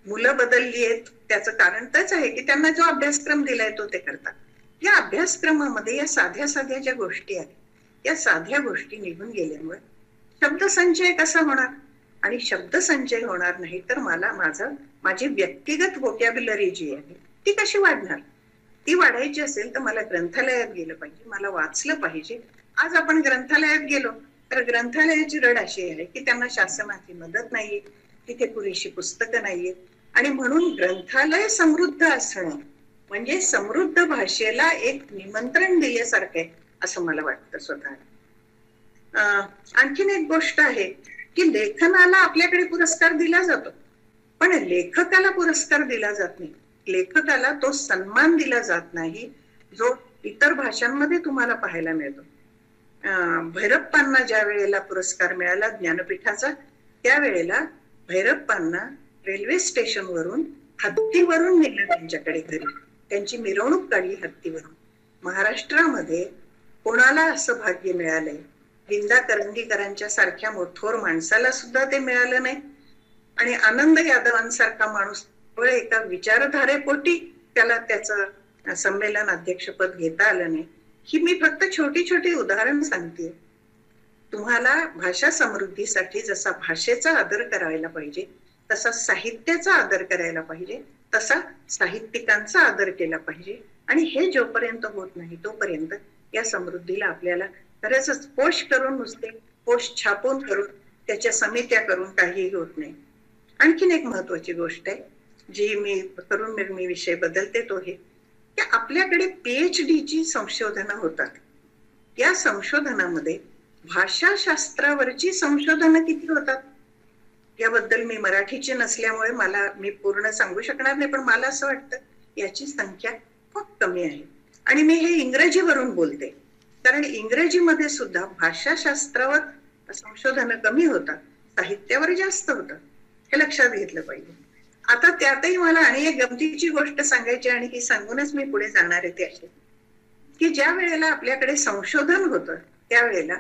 मुलं बदलली आहेत. त्याचं कारण तेच आहे की त्यांना जो अभ्यासक्रम दिलाय तो ते करतात. या अभ्यासक्रमामध्ये या साध्या साध्या ज्या गोष्टी आहेत, या साध्या गोष्टी निघून गेल्यामुळे शब्दसंचय कसा होणार? आणि शब्दसंचय होणार नाही तर माझी व्यक्तिगत व्होकॅब्युलरी जी आहे ती कशी वाढणार? ती वाढायची असेल तर मला ग्रंथालयात गेलं पाहिजे, मला वाचलं पाहिजे. आज आपण ग्रंथालयात गेलो तर ग्रंथालयाची रड अशी आहे की त्यांना शासनाची मदत नाहीये, तिथे पुरेशी पुस्तकं नाहीयेत. आणि म्हणून ग्रंथालय समृद्ध असणं म्हणजे समृद्ध भाषेला एक निमंत्रण दिल्यासारखं आहे असं मला वाटतं स्वतः. आणखीन एक गोष्ट आहे की लेखनाला आपल्याकडे पुरस्कार दिला जातो, पण लेखकाला पुरस्कार दिला जात नाही. लेखकाला तो सन्मान दिला जात नाही जो इतर भाषांमध्ये तुम्हाला पाहायला मिळतो. भैरप्पांना ज्या वेळेला पुरस्कार मिळाला ज्ञानपीठाचा, त्यावेळेला भैरप्पांना रेल्वे स्टेशनवरून हत्तीवरून नेलं त्यांच्याकडे घरी, त्यांची मिरवणूक काढली हत्तीवरून. महाराष्ट्रामध्ये कोणाला असं भाग्य मिळालंय? विंदा करंदीकरांच्या सारख्या मोठोर माणसाला सुद्धा ते मिळालं नाही. आणि आनंद यादवांसारखा माणूस एका विचारधारेपोटी त्याला त्याचं संमेलन अध्यक्षपद घेता आलं नाही, ही मी फक्त छोटी छोटी उदाहरण सांगते. तुम्हाला भाषा समृद्धीसाठी जसा भाषेचा आदर करायला पाहिजे, तसा साहित्याचा आदर करायला पाहिजे, तसा साहित्यिकांचा आदर केला पाहिजे. आणि हे जोपर्यंत होत नाही तोपर्यंत या समृद्धीला आपल्याला खरंच पोस्ट करून, नुसते पोस्ट छापून करून, त्याच्या समित्या करून काहीही होत नाही. आणखीन एक महत्वाची गोष्ट आहे जी मी करून मी विषय बदलते, तो हे की आपल्याकडे PhD ची संशोधनं होतात. या संशोधनामध्ये भाषाशास्त्रावरची संशोधनं किती होतात याबद्दल मी मराठीची नसल्यामुळे मी पूर्ण सांगू शकणार नाही, पण मला असं वाटतं याची संख्या खूप कमी आहे. आणि मी हे इंग्रजीवरून बोलते, कारण इंग्रजीमध्ये सुद्धा भाषाशास्त्रावर संशोधनं कमी होतात, साहित्यावर जास्त होतात. हे लक्षात घेतलं पाहिजे. आता त्यातही मला आणि एक गमतीची गोष्ट सांगायची, आणि ही सांगूनच मी पुढे जाणार आहे, ते अशी की ज्या वेळेला आपल्याकडे संशोधन होतं त्यावेळेला,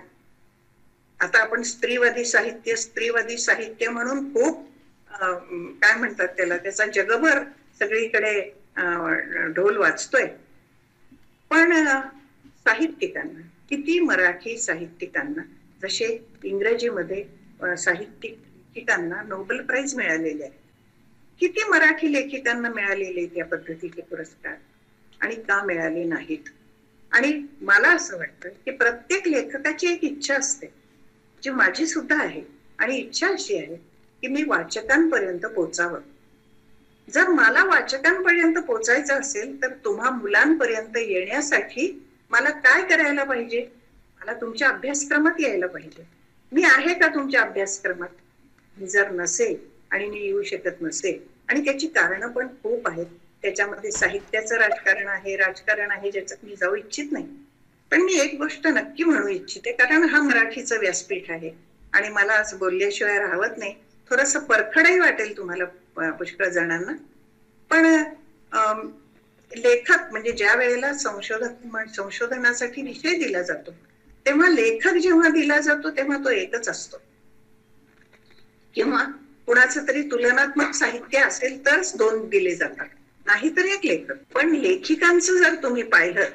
आता आपण स्त्रीवादी साहित्य म्हणून खूप काय म्हणतात त्याला, त्याचा जगभर सगळीकडे ढोल वाजतोय. पण साहित्यिकांना, किती मराठी साहित्यिकांना, जसे इंग्रजीमध्ये साहित्यिकांना नोबेल प्राइज मिळालेले आहे, किती मराठी लेखिकांना मिळालेले त्या पद्धतीचे पुरस्कार, आणि का मिळाले नाहीत? आणि मला असं वाटतं की प्रत्येक लेखकाची एक इच्छा असते, जी माझी सुद्धा आहे, आणि इच्छा अशी आहे की मी वाचकांपर्यंत पोचावं. जर मला वाचकांपर्यंत पोचायचं असेल तर तुम्हा मुलांपर्यंत येण्यासाठी मला काय करायला पाहिजे? मला तुमच्या अभ्यासक्रमात यायला पाहिजे. मी आहे का तुमच्या अभ्यासक्रमात? मी जर नसेल आणि मी येऊ शकत नसेल, आणि त्याची कारणं पण खूप आहेत, त्याच्यामध्ये साहित्याचं राजकारण आहे ज्याच्यात मी जाऊ इच्छित नाही. पण मी एक गोष्ट नक्की म्हणू इच्छिते, कारण हा मराठीचं व्यासपीठ आहे आणि मला असं बोलल्याशिवाय राहत नाही. थोडंसं परखडही वाटेल तुम्हाला पुष्कळ जणांना, पण लेखक म्हणजे ज्या वेळेला संशोधनासाठी विषय दिला जातो, तेव्हा लेखक जेव्हा दिला जातो तेव्हा तो एकच असतो, किंवा कुणाचं तरी तुलनात्मक साहित्य असेल तरच 2 दिले जातात, नाहीतर एक लेखक. पण लेखिकांचं जर तुम्ही पाहिलं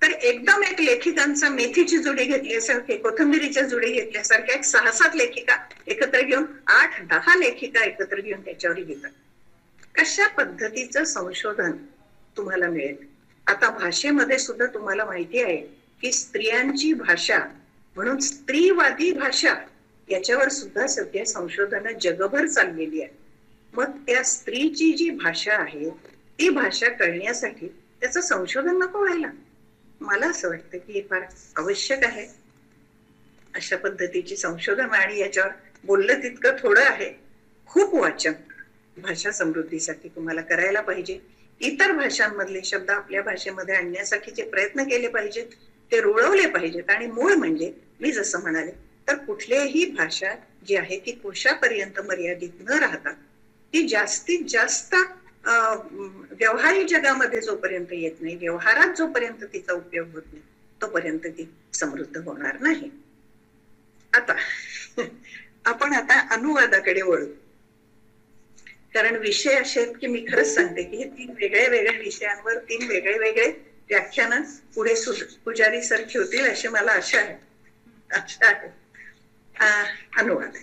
तर एकदम एक लेखिकांचा मेथीची जुडी घेतल्यासारखे, कोथिंबिरीच्या जुडी घेतल्यासारख्या 6-7 लेखिका एकत्र घेऊन, 8-10 लेखिका एकत्र घेऊन त्याच्यावर लिहितात. कशा पद्धतीचं संशोधन तुम्हाला मिळेल? आता भाषेमध्ये सुद्धा तुम्हाला माहिती आहे की स्त्रियांची भाषा म्हणून स्त्रीवादी भाषा याच्यावर सुद्धा सध्या संशोधनं जगभर चाललेली आहे. मग त्या स्त्रीची जी भाषा आहे ती भाषा कळण्यासाठी त्याचं संशोधन नको व्हायला? मला असं वाटतं की हे फार आवश्यक आहे, अशा पद्धतीची संशोधन. आणि याच्यावर बोललं तितकं थोडं आहे. खूप वाचन भाषा समृद्धीसाठी तुम्हाला करायला पाहिजे. इतर भाषांमधले शब्द आपल्या भाषेमध्ये आणण्यासाठीचे प्रयत्न केले पाहिजेत, ते रुळवले पाहिजेत. आणि मूळ म्हणजे मी जसं म्हणाले तर कुठलीही भाषा जी आहे ती कोशापर्यंत मर्यादित न राहता ती जास्तीत जास्त व्यवहारिक जगामध्ये जोपर्यंत येत नाही, व्यवहारात जोपर्यंत तिचा उपयोग होत नाही, तोपर्यंत ती समृद्ध होणार नाही. आता आपण अनुवादाकडे वळू, कारण विषय असे आहेत की मी खरंच सांगते की हे 3 वेगळ्या विषयांवर 3 वेगळे व्याख्यानं पुढे पुजारी सर ठेवतील अशी मला आशा आहे. अनुवाद.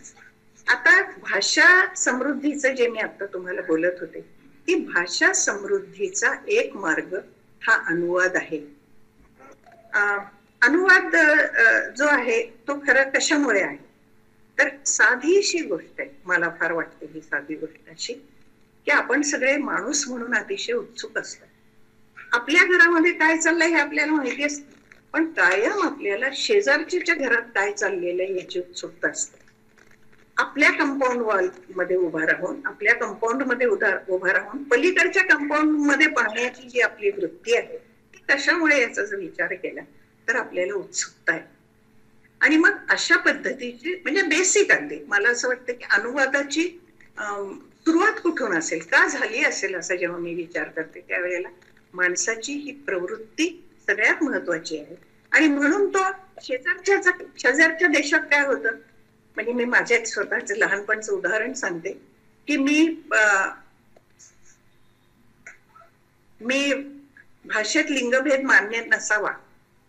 आता भाषा समृद्धीचं जे मी आता तुम्हाला बोलत होते, की भाषा समृद्धीचा एक मार्ग हा अनुवाद आहे. अनुवाद जो आहे तो खरं कशामुळे आहे तर साधीशी गोष्ट आहे. मला फार वाटते ही साधी गोष्ट अशी की आपण सगळे माणूस म्हणून अतिशय उत्सुक असतो. आपल्या घरामध्ये काय चाललंय हे आपल्याला माहिती असतं, पण कायम आपल्याला शेजारच्या घरात काय चाललेलं आहे याची उत्सुकता असते. आपल्या कंपाऊंड वॉल मध्ये उभा राहून पलीकडच्या कंपाऊंड मध्ये पाहण्याची जी आपली वृत्ती आहे ती कशामुळे याचा जर विचार केला तर आपल्याला उत्सुकता आहे. आणि मग अशा पद्धतीची म्हणजे बेसिक अगदी मला असं वाटतं की अनुवादाची सुरुवात कुठून असेल, का झाली असेल असं जेव्हा मी विचार करते त्यावेळेला माणसाची ही प्रवृत्ती सगळ्यात महत्वाची आहे. आणि म्हणून तो शेजारच्या देशात काय होतं, म्हणजे मी माझ्या स्वतःच लहानपणचं उदाहरण सांगते की मी भाषेत लिंगभेद मान्य नसावा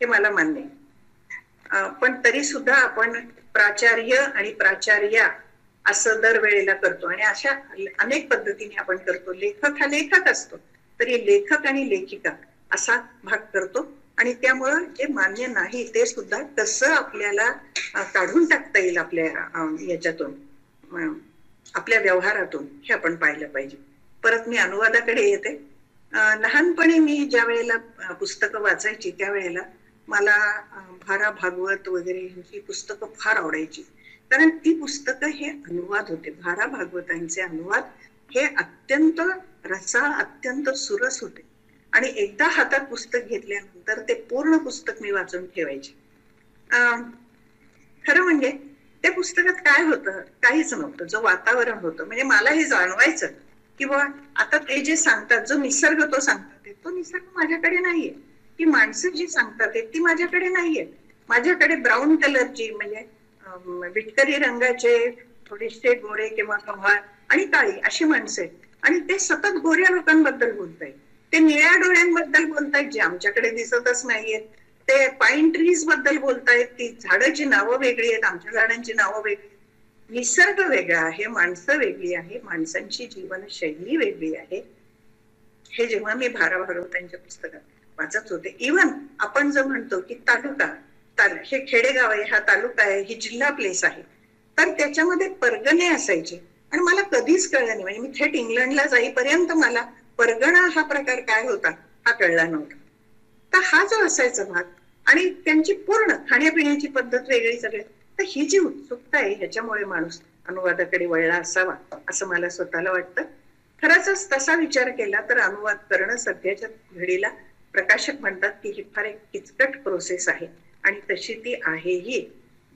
हे मला मान्य आहे, पण तरी सुद्धा आपण प्राचार्य आणि प्राचार्या असं दरवेळेला करतो आणि अशा अनेक पद्धतीने आपण करतो. लेखक हा लेखक असतो, तरी लेखक आणि लेखिका असा भाग करतो आणि त्यामुळं जे मान्य नाही ते सुद्धा कसं आपल्याला काढून टाकता येईल आपल्या याच्यातून, आपल्या व्यवहारातून, हे आपण पाहिलं पाहिजे. परत मी अनुवादाकडे येते. लहानपणी मी ज्या वेळेला पुस्तकं वाचायची त्यावेळेला मला भारा भागवत वगैरे ही पुस्तकं फार आवडायची, कारण ती पुस्तकं हे अनुवाद होते. भारा भागवतांचे अनुवाद हे अत्यंत रसाळ, अत्यंत सुरस होते आणि एकदा हातात पुस्तक घेतल्यानंतर ते पूर्ण पुस्तक मी वाचून ठेवायचे. खरं म्हणजे त्या पुस्तकात काय होतं, काहीच नव्हतं. जो वातावरण होतं, म्हणजे मला हे जाणवायचं की बाबा आता ते जे सांगतात, जो निसर्ग तो सांगतात, तो निसर्ग माझ्याकडे नाहीये. ती माणसं जी सांगतात ती माझ्याकडे नाहीये. माझ्याकडे ब्राऊन कलरची, म्हणजे विटकरी रंगाचे, थोडेसे गोरे किंवा गव्हाळ आणि काळी अशी माणसं आहेत आणि ते सतत गोऱ्या लोकांबद्दल बोलतायत, ते निळ्या डोळ्यांबद्दल बोलतायत जे आमच्याकडे दिसतच नाहीयेत, ते पाईन ट्रीज बद्दल बोलतायत, ती झाडाची नावं वेगळी आहेत, आमच्या झाडांची नावं वेगळी. निसर्ग वेगळा आहे, माणसं वेगळी आहे, माणसांची जीवनशैली वेगळी आहे. हे जेव्हा मी भारा भागवतांच्या पुस्तकात वाचत होते, इव्हन आपण जर म्हणतो की तालुका, हे खेडेगाव आहे, हा तालुका आहे, ही जिल्हा प्लेस आहे, तर त्याच्यामध्ये परगणे असायचे आणि मला कधीच कळलं नाही. म्हणजे मी थेट इंग्लंडला जाईपर्यंत मला परगणा हा प्रकार काय होता हा कळला नव्हता. तर हा जो असायचा भाग आणि त्यांची पूर्ण खाण्यापिण्याची पद्धत वेगळी सगळी, तर ही जी उत्सुकता आहे ह्याच्यामुळे माणूस अनुवादाकडे वळला असावा असं मला स्वतःला वाटतं. खरंच तसा विचार केला तर अनुवाद करणं सध्याच्या घडीला प्रकाशक म्हणतात की ही फार एक किचकट प्रोसेस आहे आणि तशी ती आहेही.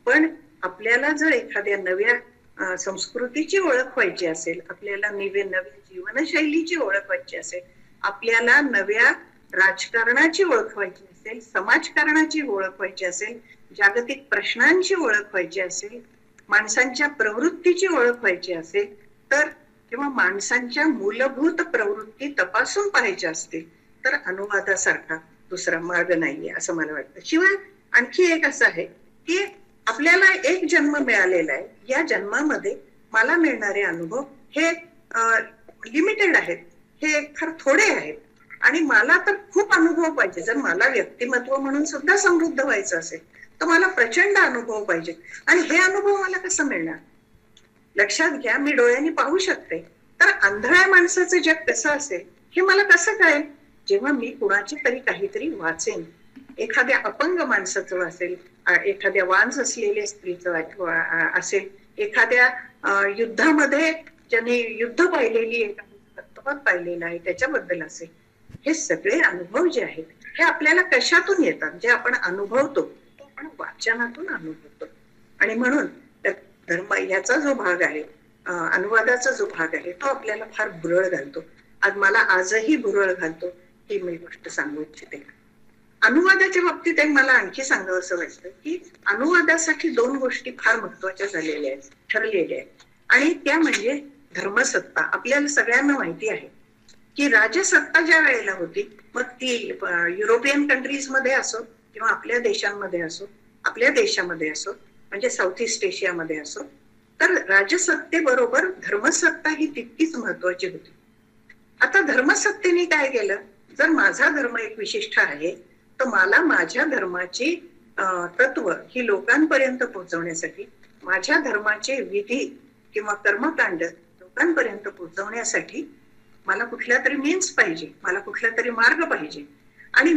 पण आपल्याला जर एखाद्या नव्या संस्कृतीची ओळख व्हायची असेल, आपल्याला नव्या जीवनशैलीची ओळख व्हायची असेल, आपल्याला नव्या राजकारणाची ओळख व्हायची असेल, समाजकारणाची ओळख व्हायची असेल, जागतिक प्रश्नांची ओळख व्हायची असेल, माणसांच्या प्रवृत्तीची ओळख व्हायची असेल, तर किंवा माणसांच्या मूलभूत प्रवृत्ती तपासून पाहायच्या असतील तर अनुवादासारखा दुसरा मार्ग नाहीये असं मला वाटतं. शिवाय आणखी एक असं आहे की आपल्याला एक जन्म मिळालेला आहे, या जन्मामध्ये मला मिळणारे अनुभव हे लिमिटेड आहेत, हे फार थोडे आहेत आणि मला तर खूप अनुभव पाहिजे. जर मला व्यक्तिमत्व म्हणून सुद्धा समृद्ध व्हायचं असेल तर मला प्रचंड अनुभव पाहिजे आणि हे अनुभव मला कसं मिळणार? लक्षात घ्या, मी डोळ्यांनी पाहू शकते, तर आंधळ्या माणसाचं जग कसं असेल हे मला कसं कळेल? जेव्हा मी कुणाची तरी काहीतरी वाचेन, एखाद्या अपंग माणसाचं वाचेल, एखाद्या वांझ असलेल्या स्त्रीचं असेल, एखाद्या युद्धामध्ये ज्याने युद्ध पाहिलेली आहे, पाहिलेलं आहे त्याच्याबद्दल असेल. हे सगळे अनुभव जे आहेत हे आपल्याला कशातून येतात? जे आपण अनुभवतो तो आपण वाचनातून अनुभवतो. आणि म्हणून धर्म याचा जो भाग आहे, अनुवादाचा जो भाग आहे, तो आपल्याला फार भुरळ घालतो. मला आजही भुरळ घालतो ही मी गोष्ट सांगू इच्छिते. अनुवादाच्या बाबतीत एक मला आणखी सांगावं असं वाटतं की अनुवादासाठी दोन गोष्टी फार महत्वाच्या झालेल्या आहेत, ठरलेल्या आहेत, आणि त्या म्हणजे धर्मसत्ता. आपल्याला सगळ्यांना माहिती आहे की राजसत्ता ज्या वेळेला होती, मग ती युरोपियन कंट्रीज मध्ये असो किंवा आपल्या देशांमध्ये असो, आपल्या देशामध्ये असो, म्हणजे साऊथ ईस्ट एशियामध्ये असो, तर राजसत्तेबरोबर धर्मसत्ता ही तितकीच महत्वाची होती. आता धर्मसत्तेने काय केलं, जर माझा धर्म एक विशिष्ट आहे तर मला माझ्या धर्माची तत्व ही लोकांपर्यंत पोहोचवण्यासाठी, माझ्या धर्माचे विधी किंवा कर्मकांड लोकांपर्यंत पोहोचवण्यासाठी मला कुठला तरी मीन्स पाहिजे, मला कुठला तरी मार्ग पाहिजे. आणि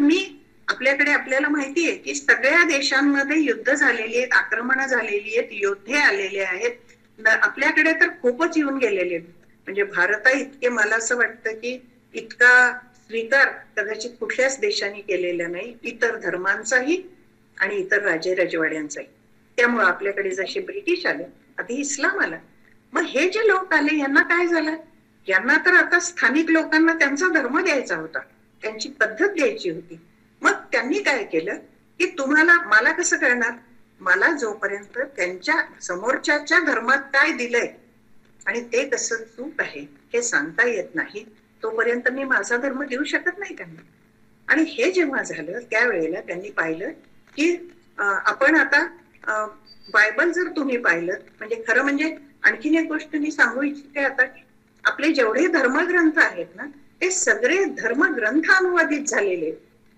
आपल्याला माहिती आहे की सगळ्या देशांमध्ये युद्ध झालेली आहेत, आक्रमणं झालेली आहेत, योद्धे आलेले आहेत, आपल्याकडे तर खूपच येऊन गेलेले आहेत. म्हणजे भारता इतके मला असं वाटतं की इतका स्वीकार कदाचित कुठल्याच देशाने केलेला नाही, इतर धर्मांचाही आणि इतर राजे रजवाड्यांचाही. त्यामुळे आपल्याकडे जसे ब्रिटिश आले, आधी इस्लाम आला, मग हे जे लोक आले यांना काय झालं, यांना तर आता स्थानिक लोकांना त्यांचा धर्म द्यायचा होता, त्यांची पद्धत द्यायची होती. मग त्यांनी काय केलं की मला कसं करणार, मला जोपर्यंत त्यांच्या समोरच्या धर्मात काय दिलंय आणि ते कसं चूक आहे हे सांगता येत नाही तोपर्यंत मी माझा धर्म देऊ शकत नाही त्यांना. आणि हे जेव्हा झालं त्यावेळेला त्यांनी पाहिलं की आपण आता बायबल जर तुम्ही पाहिलं, म्हणजे खरं म्हणजे आणखीन एक गोष्ट मी सांगू इच्छिते आता, की आपले जेवढे धर्मग्रंथ आहेत ना ते सगळे धर्मग्रंथ अनुवादित झालेले.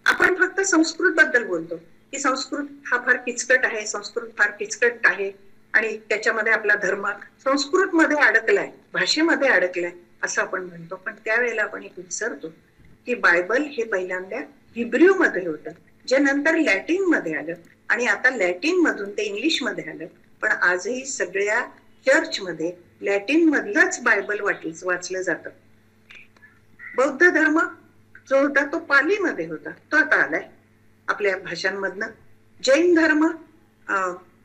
आपण फक्त संस्कृत बद्दल बोलतो की संस्कृत हा फार किचकट आहे, संस्कृत फार किचकट आहे आणि त्याच्यामध्ये आपला धर्म संस्कृत मध्ये अडकलाय, भाषेमध्ये अडकलाय असं आपण म्हणतो. पण त्यावेळेला आपण एक विसरतो की बायबल हे पहिल्यांदा हिब्रू मध्ये होतं, जे नंतर लॅटिन मध्ये आलं आणि आता लॅटिन मधून ते इंग्लिश मध्ये आलं. पण आजही सगळ्या चर्चमध्ये लॅटिन मधलंच बायबल वाचलं जातं. बौद्ध धर्म जो होता तो पालीमध्ये होता, तो आता आलाय आपल्या भाषांमधनं. जैन धर्म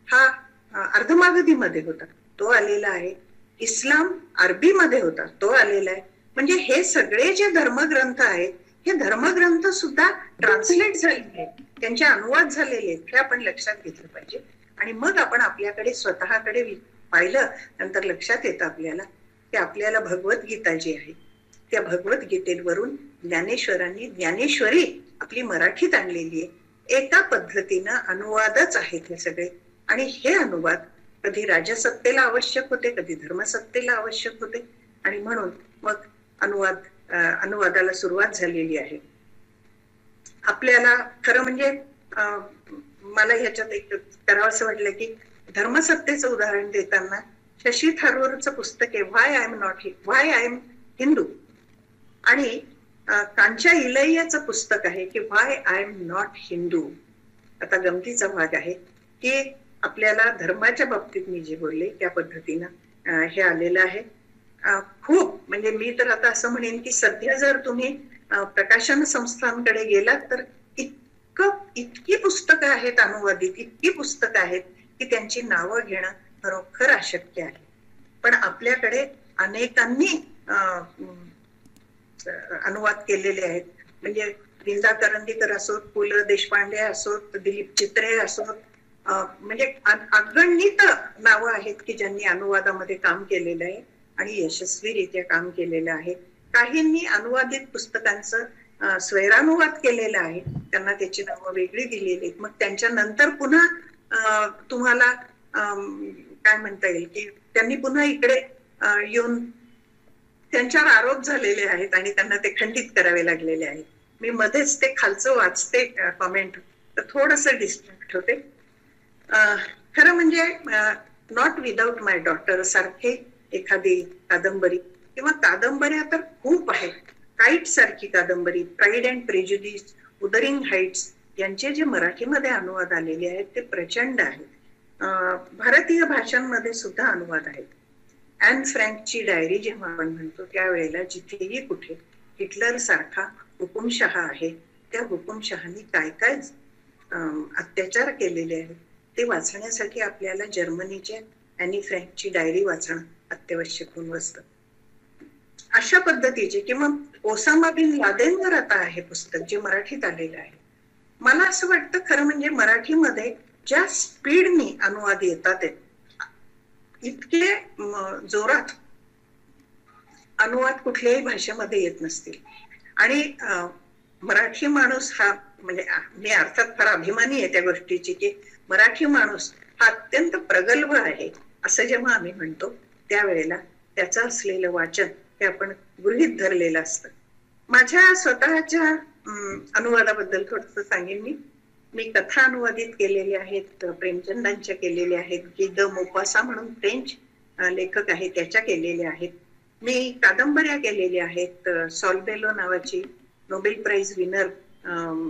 हा अर्धमागधीमध्ये होता, तो आलेला आहे. इस्लाम अरबीमध्ये होता, तो आलेला आहे. म्हणजे हे सगळे जे धर्मग्रंथ आहेत हे धर्मग्रंथ सुद्धा ट्रान्सलेट झालेले आहेत, त्यांचे अनुवाद झालेले आहेत, हे आपण लक्षात घेतलं पाहिजे. आणि मग आपण आपल्याकडे स्वतःकडे पाहिलं, नंतर लक्षात येतं आपल्याला की आपल्याला भगवद्गीता जी आहे त्या भगवद्गीतेवरून ज्ञानेश्वरांनी ज्ञानेश्वरी आपली मराठीत आणलेली आहे. एका पद्धतीनं अनुवादच आहेत हे सगळे. आणि हे अनुवाद कधी राजसत्तेला आवश्यक होते, कधी धर्मसत्तेला आवश्यक होते. आणि म्हणून मग अनुवादाला सुरुवात झालेली आहे. आपल्याला खरं म्हणजे मला ह्याच्यात एक करावंसं वाटलं की धर्मसत्तेचं उदाहरण देताना शशी थरूरचं पुस्तक आहे व्हाय आय एम हिंदू, आणि कांचा इलैयाचं पुस्तक आहे की why I am not Hindu. आता गमतीचा भाग आहे की आपल्याला धर्माच्या बाबतीत मी जे बोलले त्या पद्धतीनं हे आलेलं आहे. खूप म्हणजे मी तर आता असं म्हणेन की सध्या जर तुम्ही प्रकाशन संस्थांकडे गेलात तर इतकी पुस्तकं आहेत अनुवादित, इतकी पुस्तकं आहेत की त्यांची नावं घेणं खरोखर अशक्य आहे. पण आपल्याकडे अनेकांनी अनुवाद केलेले आहेत. म्हणजे विंदा करंदीकर असोत, पु ल देशपांडे असोत, दिलीप चित्रे असोत, म्हणजे अगणित नावं आहेत की ज्यांनी अनुवादामध्ये काम केलेलं आहे आणि यशस्वीरित्या काम केलेलं आहे. काहींनी अनुवादित पुस्तकांचं स्वैरानुवाद केलेला आहे, त्यांना त्याची नावं वेगळी दिलेली आहेत. मग त्यांच्या नंतर पुन्हा तुम्हाला काय म्हणता येईल की त्यांनी पुन्हा इकडे येऊन त्यांच्यावर आरोप झालेले आहेत आणि त्यांना ते खंडित करावे लागलेले आहेत. मी मध्येच ते खालचं वाचते कॉमेंट, तर थोडस डिस्ट्रॅक्ट होते. खरं म्हणजे नॉट विदाउट माय डॉटर सारखे एखादी कादंबरी किंवा कादंबऱ्या तर खूप आहेत. काईट सारखी कादंबरी, प्राईड अँड प्रेज्युडिस, उदरिंग हाइट्स यांचे जे मराठीमध्ये अनुवाद आलेले आहेत ते प्रचंड आहेत. भारतीय भाषांमध्ये सुद्धा अनुवाद आहेत. ॲन फ्रँकची डायरी जेव्हा आपण म्हणतो त्यावेळेला जिथेही कुठे हिटलर सारखा हुकुमशहा आहे, त्या हुकुमशहानी काय काय अत्याचार केलेले आहेत ते वाचण्यासाठी आपल्याला जर्मनीच्या ॲनी फ्रँकची डायरी वाचणं अत्यावश्यक होऊन बसतं. अशा पद्धतीचे किंवा ओसामा बिन लादेनवर आता आहे पुस्तक जे मराठीत आलेलं आहे. मला असं वाटतं खरं म्हणजे मराठीमध्ये ज्या स्पीडनी अनुवाद येतात इतके जोरात अनुवाद कुठल्याही भाषेमध्ये येत नसतील. आणि मराठी माणूस हा म्हणजे मी अर्थात फार अभिमानी आहे त्या गोष्टीची की मराठी माणूस हा अत्यंत प्रगल्भ आहे असं जेव्हा आम्ही म्हणतो त्यावेळेला त्याचं असलेलं वाचन हे आपण गृहीत धरलेलं असतं. माझ्या स्वतःच्या अनुवादाबद्दल थोडस सांगेन. मी कथा अनुवादित केलेल्या आहेत, प्रेमचंदांच्या केलेल्या आहेत, की द मोपासा म्हणून फ्रेंच लेखक आहे त्याच्या केलेल्या आहेत. मी कादंबऱ्या केलेल्या आहेत. सॉल्बेलो नावाची नोबेल प्राइज विनर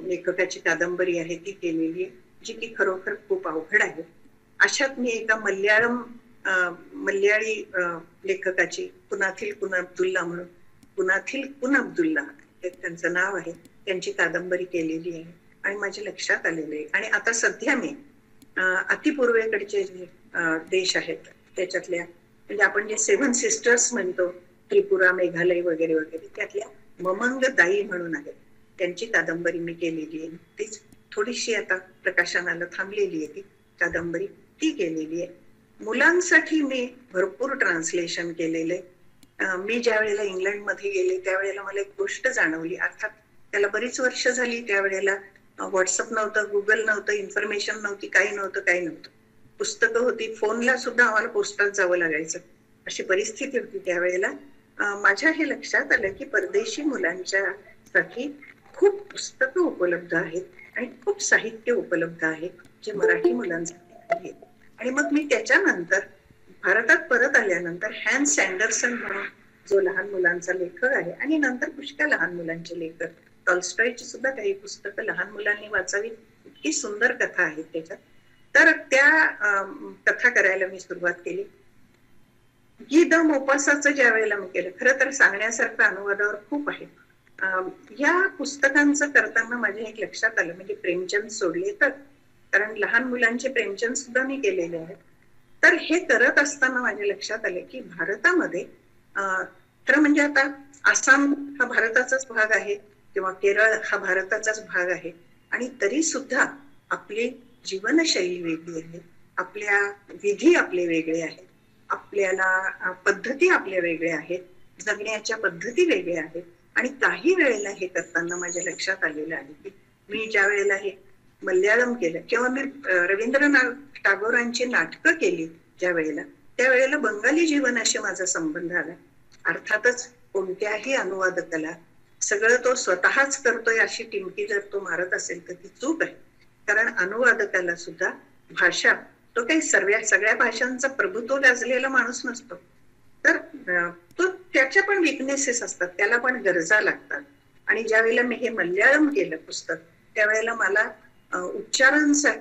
लेखकाची कादंबरी आहे ती केलेली आहे, जी की खरोखर खूप अवघड आहे. अशात मी एका मल्याळी लेखकाची पुनाथिल कुन अब्दुल्ला म्हणून, पुनाथिल कुन अब्दुल्ला त्यांचं नाव आहे, त्यांची कादंबरी केलेली आहे आणि माझ्या लक्षात आलेलं आहे. आणि आता सध्या मी अतिपूर्वेकडचे जे देश आहेत त्याच्यातल्या म्हणजे आपण जे 7 सिस्टर्स म्हणतो, त्रिपुरा, मेघालय वगैरे वगैरे, त्यातल्या ममंग दाई म्हणून आहेत, त्यांची कादंबरी मी केलेली आहे. तीच थोडीशी आता प्रकाशनाला थांबलेली आहे ती कादंबरी, ती केलेली आहे. मुलांसाठी मी भरपूर ट्रान्सलेशन केलेले. मी ज्या वेळेला इंग्लंडमध्ये गेले त्यावेळेला मला एक गोष्ट जाणवली. अर्थात त्याला बरीच वर्ष झाली. त्यावेळेला व्हॉट्सअप नव्हतं, गुगल नव्हतं, इन्फॉर्मेशन नव्हती, काही नव्हतं. पुस्तकं होती, फोनला सुद्धा आम्हाला पोस्टात जावं लागायचं, अशी परिस्थिती होती त्यावेळेला. माझ्या हे लक्षात आलं की परदेशी मुलांच्या साठी खूप पुस्तकं उपलब्ध आहेत आणि खूप साहित्य उपलब्ध आहे जे मराठी मुलांसाठी आहे. आणि मग मी त्याच्यानंतर भारतात परत आल्यानंतर हॅन्स अँडरसन म्हणून जो लहान मुलांचा लेखक आहे आणि नंतर पुष्कळ लहान मुलांचे लेखक, टॉल्स्टॉयची सुद्धा काही पुस्तकं लहान मुलांनी वाचावी, इतकी सुंदर कथा आहेत त्याच्यात. तर त्या कथा करायला मी सुरुवात केली. द मोपासाचं ज्या वेळेला मी केलं, खरं तर सांगण्यासारखं अनुवादावर खूप आहे. या पुस्तकांचं करताना माझ्या एक लक्षात आलं, म्हणजे प्रेमचंद सोडले तर, कारण लहान मुलांचे प्रेमचंद सुद्धा मी केलेले आहेत. तर हे करत असताना माझ्या लक्षात आले की भारतामध्ये खरं म्हणजे आता आसाम हा भारताचाच भाग आहे किंवा केरळ हा भारताचाच भाग आहे, आणि तरी सुद्धा आपली जीवनशैली वेगळी आहे, आपल्या विधी आपले वेगळे आहेत, आपल्याला पद्धती आपल्या वेगळ्या आहेत, जगण्याच्या पद्धती वेगळ्या आहेत. आणि काही वेळेला हे करताना माझ्या लक्षात आलेलं आहे की मी ज्या वेळेला हे मल्याळम केलं किंवा मी रवींद्रनाथ टागोरांची नाटकं केली ज्या वेळेला, त्यावेळेला बंगाली जीवनाशी माझा संबंध आला. अर्थातच कोणत्याही अनुवादकाला सगळं तो स्वतःच करतोय अशी टिमकी जर तो मारत असेल तर ती चूक आहे. कारण अनुवादकाला सुद्धा भाषा, तो काही सगळ्या भाषांचा प्रभुत्व गाजलेला माणूस नसतो. तर तो त्याच्या पण विकनेसेस असतात, त्याला पण गरजा लागतात. आणि ज्या वेळेला मी हे मल्याळम केलं पुस्तक, त्यावेळेला मला उच्चारांसाठी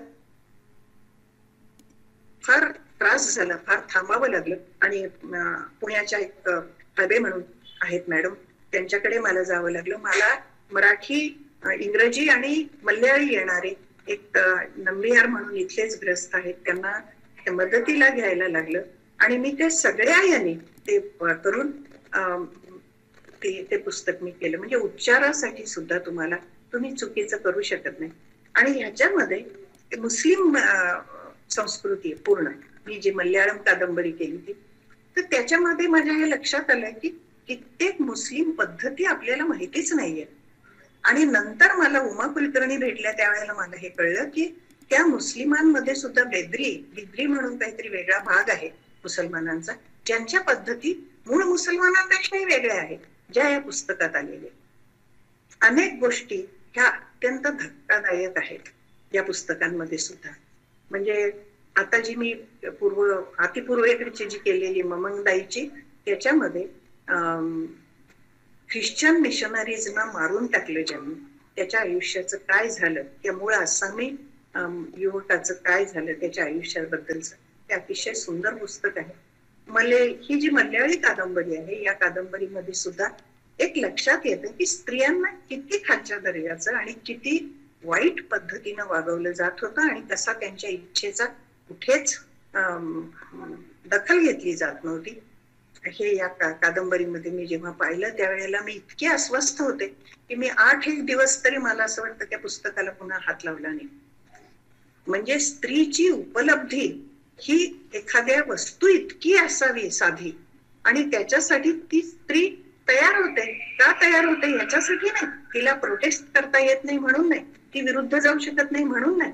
फार त्रास झाला, फार थांबावं लागलं. आणि पुण्याच्या एक हबे म्हणून आहेत मॅडम, त्यांच्याकडे मला जावं लागलं. मला मराठी, इंग्रजी आणि मल्याळी येणारे एक नंबियार म्हणून इथलेच ग्रस्त आहेत, त्यांना मदतीला घ्यायला लागलं. आणि मी ते सगळ्या यांनी ते करून ते पुस्तक मी केलं. म्हणजे उच्चारासाठी सुद्धा तुम्ही चुकीचं करू शकत नाही. आणि ह्याच्यामध्ये मुस्लिम संस्कृती पूर्ण, मी जी मल्याळम कादंबरी केली ती, तर त्याच्यामध्ये माझ्या हे लक्षात आलं की कित्येक मुस्लिम पद्धती आपल्याला माहितीच नाहीये. आणि नंतर मला उमा कुलकर्णी भेटल्या, त्यावेळेला मला हे कळलं की त्या मुस्लिमांमध्ये सुद्धा बिद्री म्हणून काहीतरी वेगळा भाग आहे मुसलमानांचा, ज्यांच्या पद्धती मूळ मुसलमानांपेक्षाही वेगळ्या आहेत, ज्या या पुस्तकात आलेल्या. अनेक गोष्टी ह्या अत्यंत धक्कादायक आहेत या पुस्तकांमध्ये सुद्धा. म्हणजे आता जी मी अतिपूर्वेकडची जी केलेली ममंगदाईची, त्याच्यामध्ये ख्रिश्चन मिशनरीजना मारून टाकलं ज्यांनी, त्याच्या आयुष्याचं काय झालं, त्या मूळ आसामी युवकाचं काय झालं त्याच्या आयुष्याबद्दलचं, ते अतिशय सुंदर पुस्तक आहे. ही जी मल्याळी कादंबरी आहे, या कादंबरीमध्ये सुद्धा एक लक्षात येतं की स्त्रियांना किती खालच्या दर्जाचं आणि किती वाईट पद्धतीनं वागवलं जात होतं आणि कसा त्यांच्या इच्छेचा कुठेच दखल घेतली जात नव्हती. हे या कादंबरीमध्ये मी जेव्हा पाहिलं, त्यावेळेला मी इतके अस्वस्थ होते की मी 8 दिवस तरी मला असं वाटतं त्या पुस्तकाला पुन्हा हात लावला नाही. म्हणजे स्त्रीची उपलब्धी ही एखाद्या वस्तू इतकी असावी साधी, आणि त्याच्यासाठी ती स्त्री तयार होते. का तयार होते याच्यासाठी नाही, तिला प्रोटेस्ट करता येत नाही म्हणून नाही, ती विरुद्ध जाऊ शकत नाही म्हणून नाही,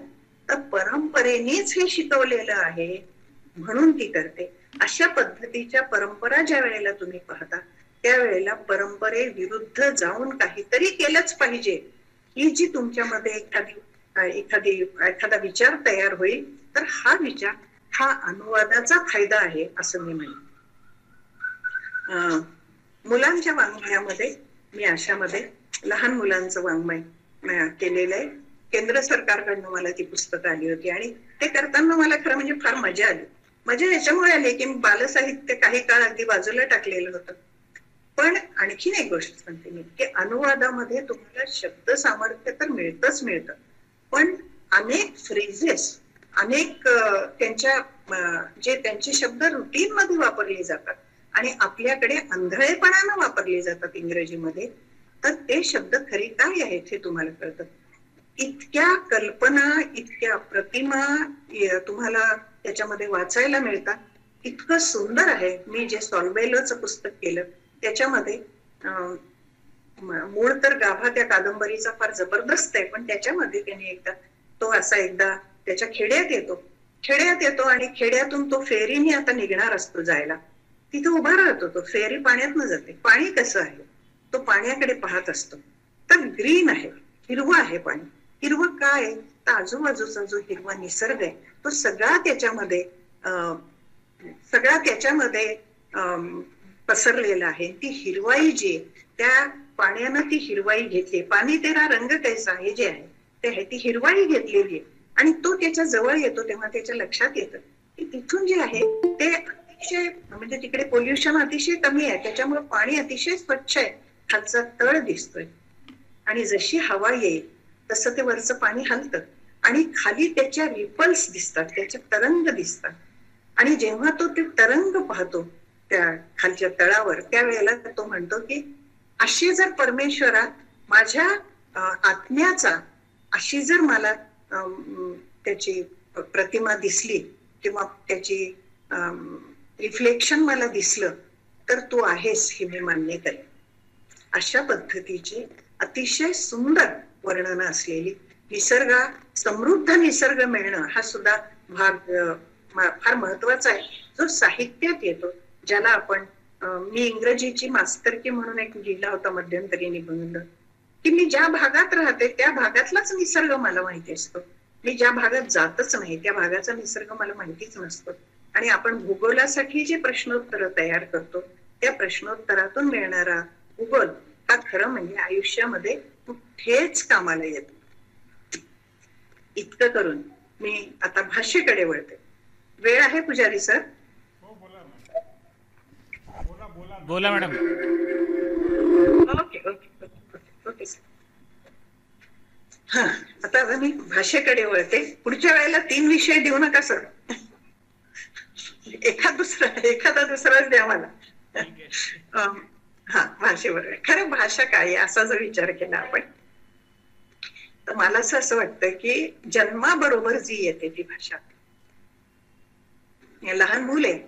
तर परंपरेनेच हे शिकवलेलं आहे म्हणून ती करते. अशा पद्धतीच्या परंपरा ज्या वेळेला तुम्ही पाहता, त्यावेळेला परंपरे विरुद्ध जाऊन काहीतरी केलंच पाहिजे, ही जी तुमच्यामध्ये एखादा विचार तयार होईल, तर हा विचार हा अनुवादाचा फायदा आहे असं मी म्हणेन. मुलांच्या वाङ्मयामध्ये मी अशामध्ये लहान मुलांचं वाङ्मय केलेलं आहे. केंद्र सरकारकडनं मला ती पुस्तकं आली होती आणि ते करताना मला खरं म्हणजे फार मजा आली. मजा याच्यामुळे आली की बालसाहित्य काही काळ अगदी बाजूला टाकलेलं होतं. पण आणखीन एक गोष्ट सांगते मी, की अनुवादामध्ये तुम्हाला शब्द सामर्थ्य तर मिळतं, पण अनेक फ्रेजेस, अनेक त्यांचे शब्द रुटीन मध्ये वापरले जातात आणि आपल्याकडे आंधळेपणानं वापरले जातात इंग्रजीमध्ये, तर ते शब्द खरे काय आहेत हे तुम्हाला कळतं. इतक्या कल्पना, इतक्या प्रतिमा तुम्हाला त्याच्यामध्ये वाचायला मिळतात. इतकं सुंदर आहे. मी जे सॉल्वेलोचं पुस्तक केलं त्याच्यामध्ये मूळ तर गाभा त्या कादंबरीचा फार जबरदस्त आहे, पण त्याच्यामध्ये त्याने एकदा त्याच्या खेड्यात येतो आणि खेड्यातून तो फेरीने आता निघणार असतो जायला. तिथे उभा राहतो, तो फेरी पाण्यात न जाते. पाणी कसं आहे, तो पाण्याकडे पाहत असतो. तर ग्रीन आहे, हिरवं आहे पाणी. हिरवं काय, तर आजूबाजूचा जो हिरवा निसर्ग आहे तो सगळा त्याच्यामध्ये पसरलेला आहे. ती हिरवाई जी त्या पाण्यानं ती हिरवाई घेतली. पाणी तेरा रंग कैसा हे जे आहे ते आहे, ती हिरवाई घेतलेली आहे. आणि तो त्याच्या जवळ येतो तेव्हा त्याच्या लक्षात येतं की तिथून जे आहे ते अतिशय, म्हणजे तिकडे पोल्युशन अतिशय कमी आहे, त्याच्यामुळे पाणी अतिशय स्वच्छ आहे. खालचा तळ दिसतोय आणि जशी हवा येईल तसं ते वरचं पाणी हलतं आणि खाली त्याच्या रिपल्स दिसतात, त्याचे तरंग दिसतात. आणि जेव्हा तो ते तरंग पाहतो त्या खालच्या तळावर, त्यावेळेला तो म्हणतो की अशी जर परमेश्वरा माझ्या आत्म्याचा, अशी जर मला त्याची प्रतिमा दिसली किंवा त्याची रिफ्लेक्शन मला दिसलं तर तू आहेस हे मी मान्य करेन. अशा पद्धतीची अतिशय सुंदर वर्णनं असलेली समृद्ध निसर्ग मिळणं हा सुद्धा भाग फार महत्वाचा आहे, जो साहित्यात येतो. ज्याला आपण मी इंग्रजीची मास्तरकी म्हणून एक लिहिला होता मध्यंतरी निबंध, की मी ज्या भागात राहते त्या भागातलाच निसर्ग मला माहिती असतो. मी ज्या भागात जातच नाही त्या भागाचा निसर्ग मला माहितीच नसतो. आणि आपण भूगोलासाठी जे प्रश्नोत्तर तयार करतो त्या प्रश्नोत्तरातून मिळणारा भूगोल हा खरं म्हणजे आयुष्यामध्ये कुठेच कामाला येतो. इतकं करून मी आता भाषेकडे वळते. वेळ आहे पुजारी सर? बोला madam. Okay okay okay sir. हा, आता मी भाषेकडे वळते. पुढच्या वेळेला 3 विषय देऊ नका सर, एखादा दुसराच द्या मला. हा, भाषेवर. खरं भाषा काय असा जर विचार केला आपण तर मला असं वाटतं की जन्माबरोबर जी येते ती भाषा. लहान मूल आहे,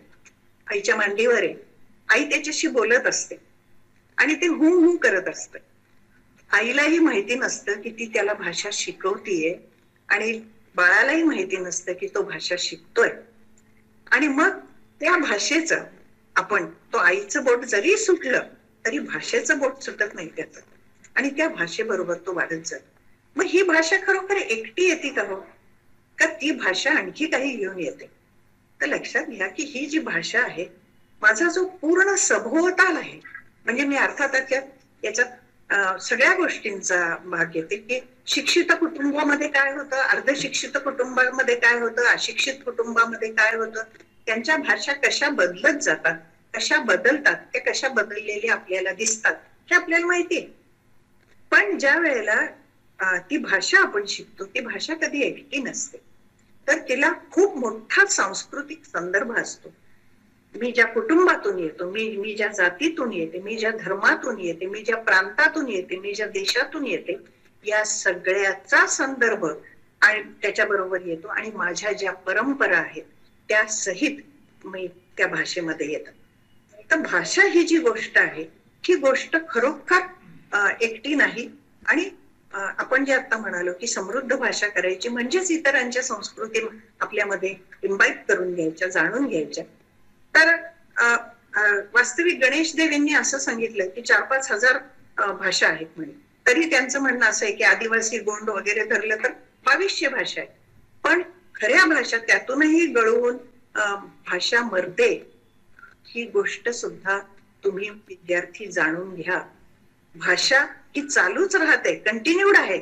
आईच्या मांडीवर आहे, आई त्याच्याशी बोलत असते आणि ते हू हू करत असते. आईलाही माहिती नसतं की ती त्याला भाषा शिकवतीये आणि बाळालाही माहिती नसतं की तो भाषा शिकतोय. आणि मग त्या भाषेचं तो आईचं बोट जरी सुटलं तरी भाषेचं बोट सुटत नाही त्याचं, आणि त्या भाषेबरोबर तो वाढत जातो. मग ही भाषा खरोखर एकटी येते का हो, का ती भाषा आणखी काही घेऊन येते? तर लक्षात घ्या की ही जी भाषा आहे, माझा जो पूर्ण सभोवताल आहे, म्हणजे मी अर्थात याच्यात सगळ्या गोष्टींचा भाग येते की शिक्षित कुटुंबामध्ये काय होतं, अर्धशिक्षित कुटुंबामध्ये काय होतं, अशिक्षित कुटुंबामध्ये काय होतं, त्यांच्या भाषा कशा बदलत जातात, कशा बदलतात, त्या कशा बदललेल्या आपल्याला दिसतात हे आपल्याला माहिती आहे. पण ज्या वेळेला ती भाषा आपण शिकतो ती भाषा कधी एकटी नसते, तर तिला खूप मोठा सांस्कृतिक संदर्भ असतो. मी ज्या कुटुंबातून येतो, मी ज्या जातीतून येते, मी ज्या धर्मातून येते, मी ज्या प्रांतातून येते, मी ज्या देशातून येते, या सगळ्याचा संदर्भ आणि त्याच्याबरोबर येतो. आणि माझ्या ज्या परंपरा आहेत त्या सहित मी त्या भाषेमध्ये येतात. तर भाषा ही जी गोष्ट आहे ही गोष्ट खरोखर एकटी नाही. आणि आपण जे आता म्हणालो की समृद्ध भाषा करायची म्हणजेच इतरांच्या संस्कृती आपल्यामध्ये इम्बाईब करून घ्यायच्या, जाणून घ्यायच्या. तर वास्तविक गणेश देव यांनी असं सांगितलं की 4-5 हजार भाषा आहेत म्हणे. तरी त्यांचं म्हणणं असं आहे की आदिवासी, गोंड वगैरे धरलं तर 2200 भाषा आहेत. पण खऱ्या भाषा त्यातूनही गळून भाषा मरते ही गोष्ट सुद्धा तुम्ही विद्यार्थी जाणून घ्या. भाषा ही चालूच राहते, कंटिन्यूड आहे,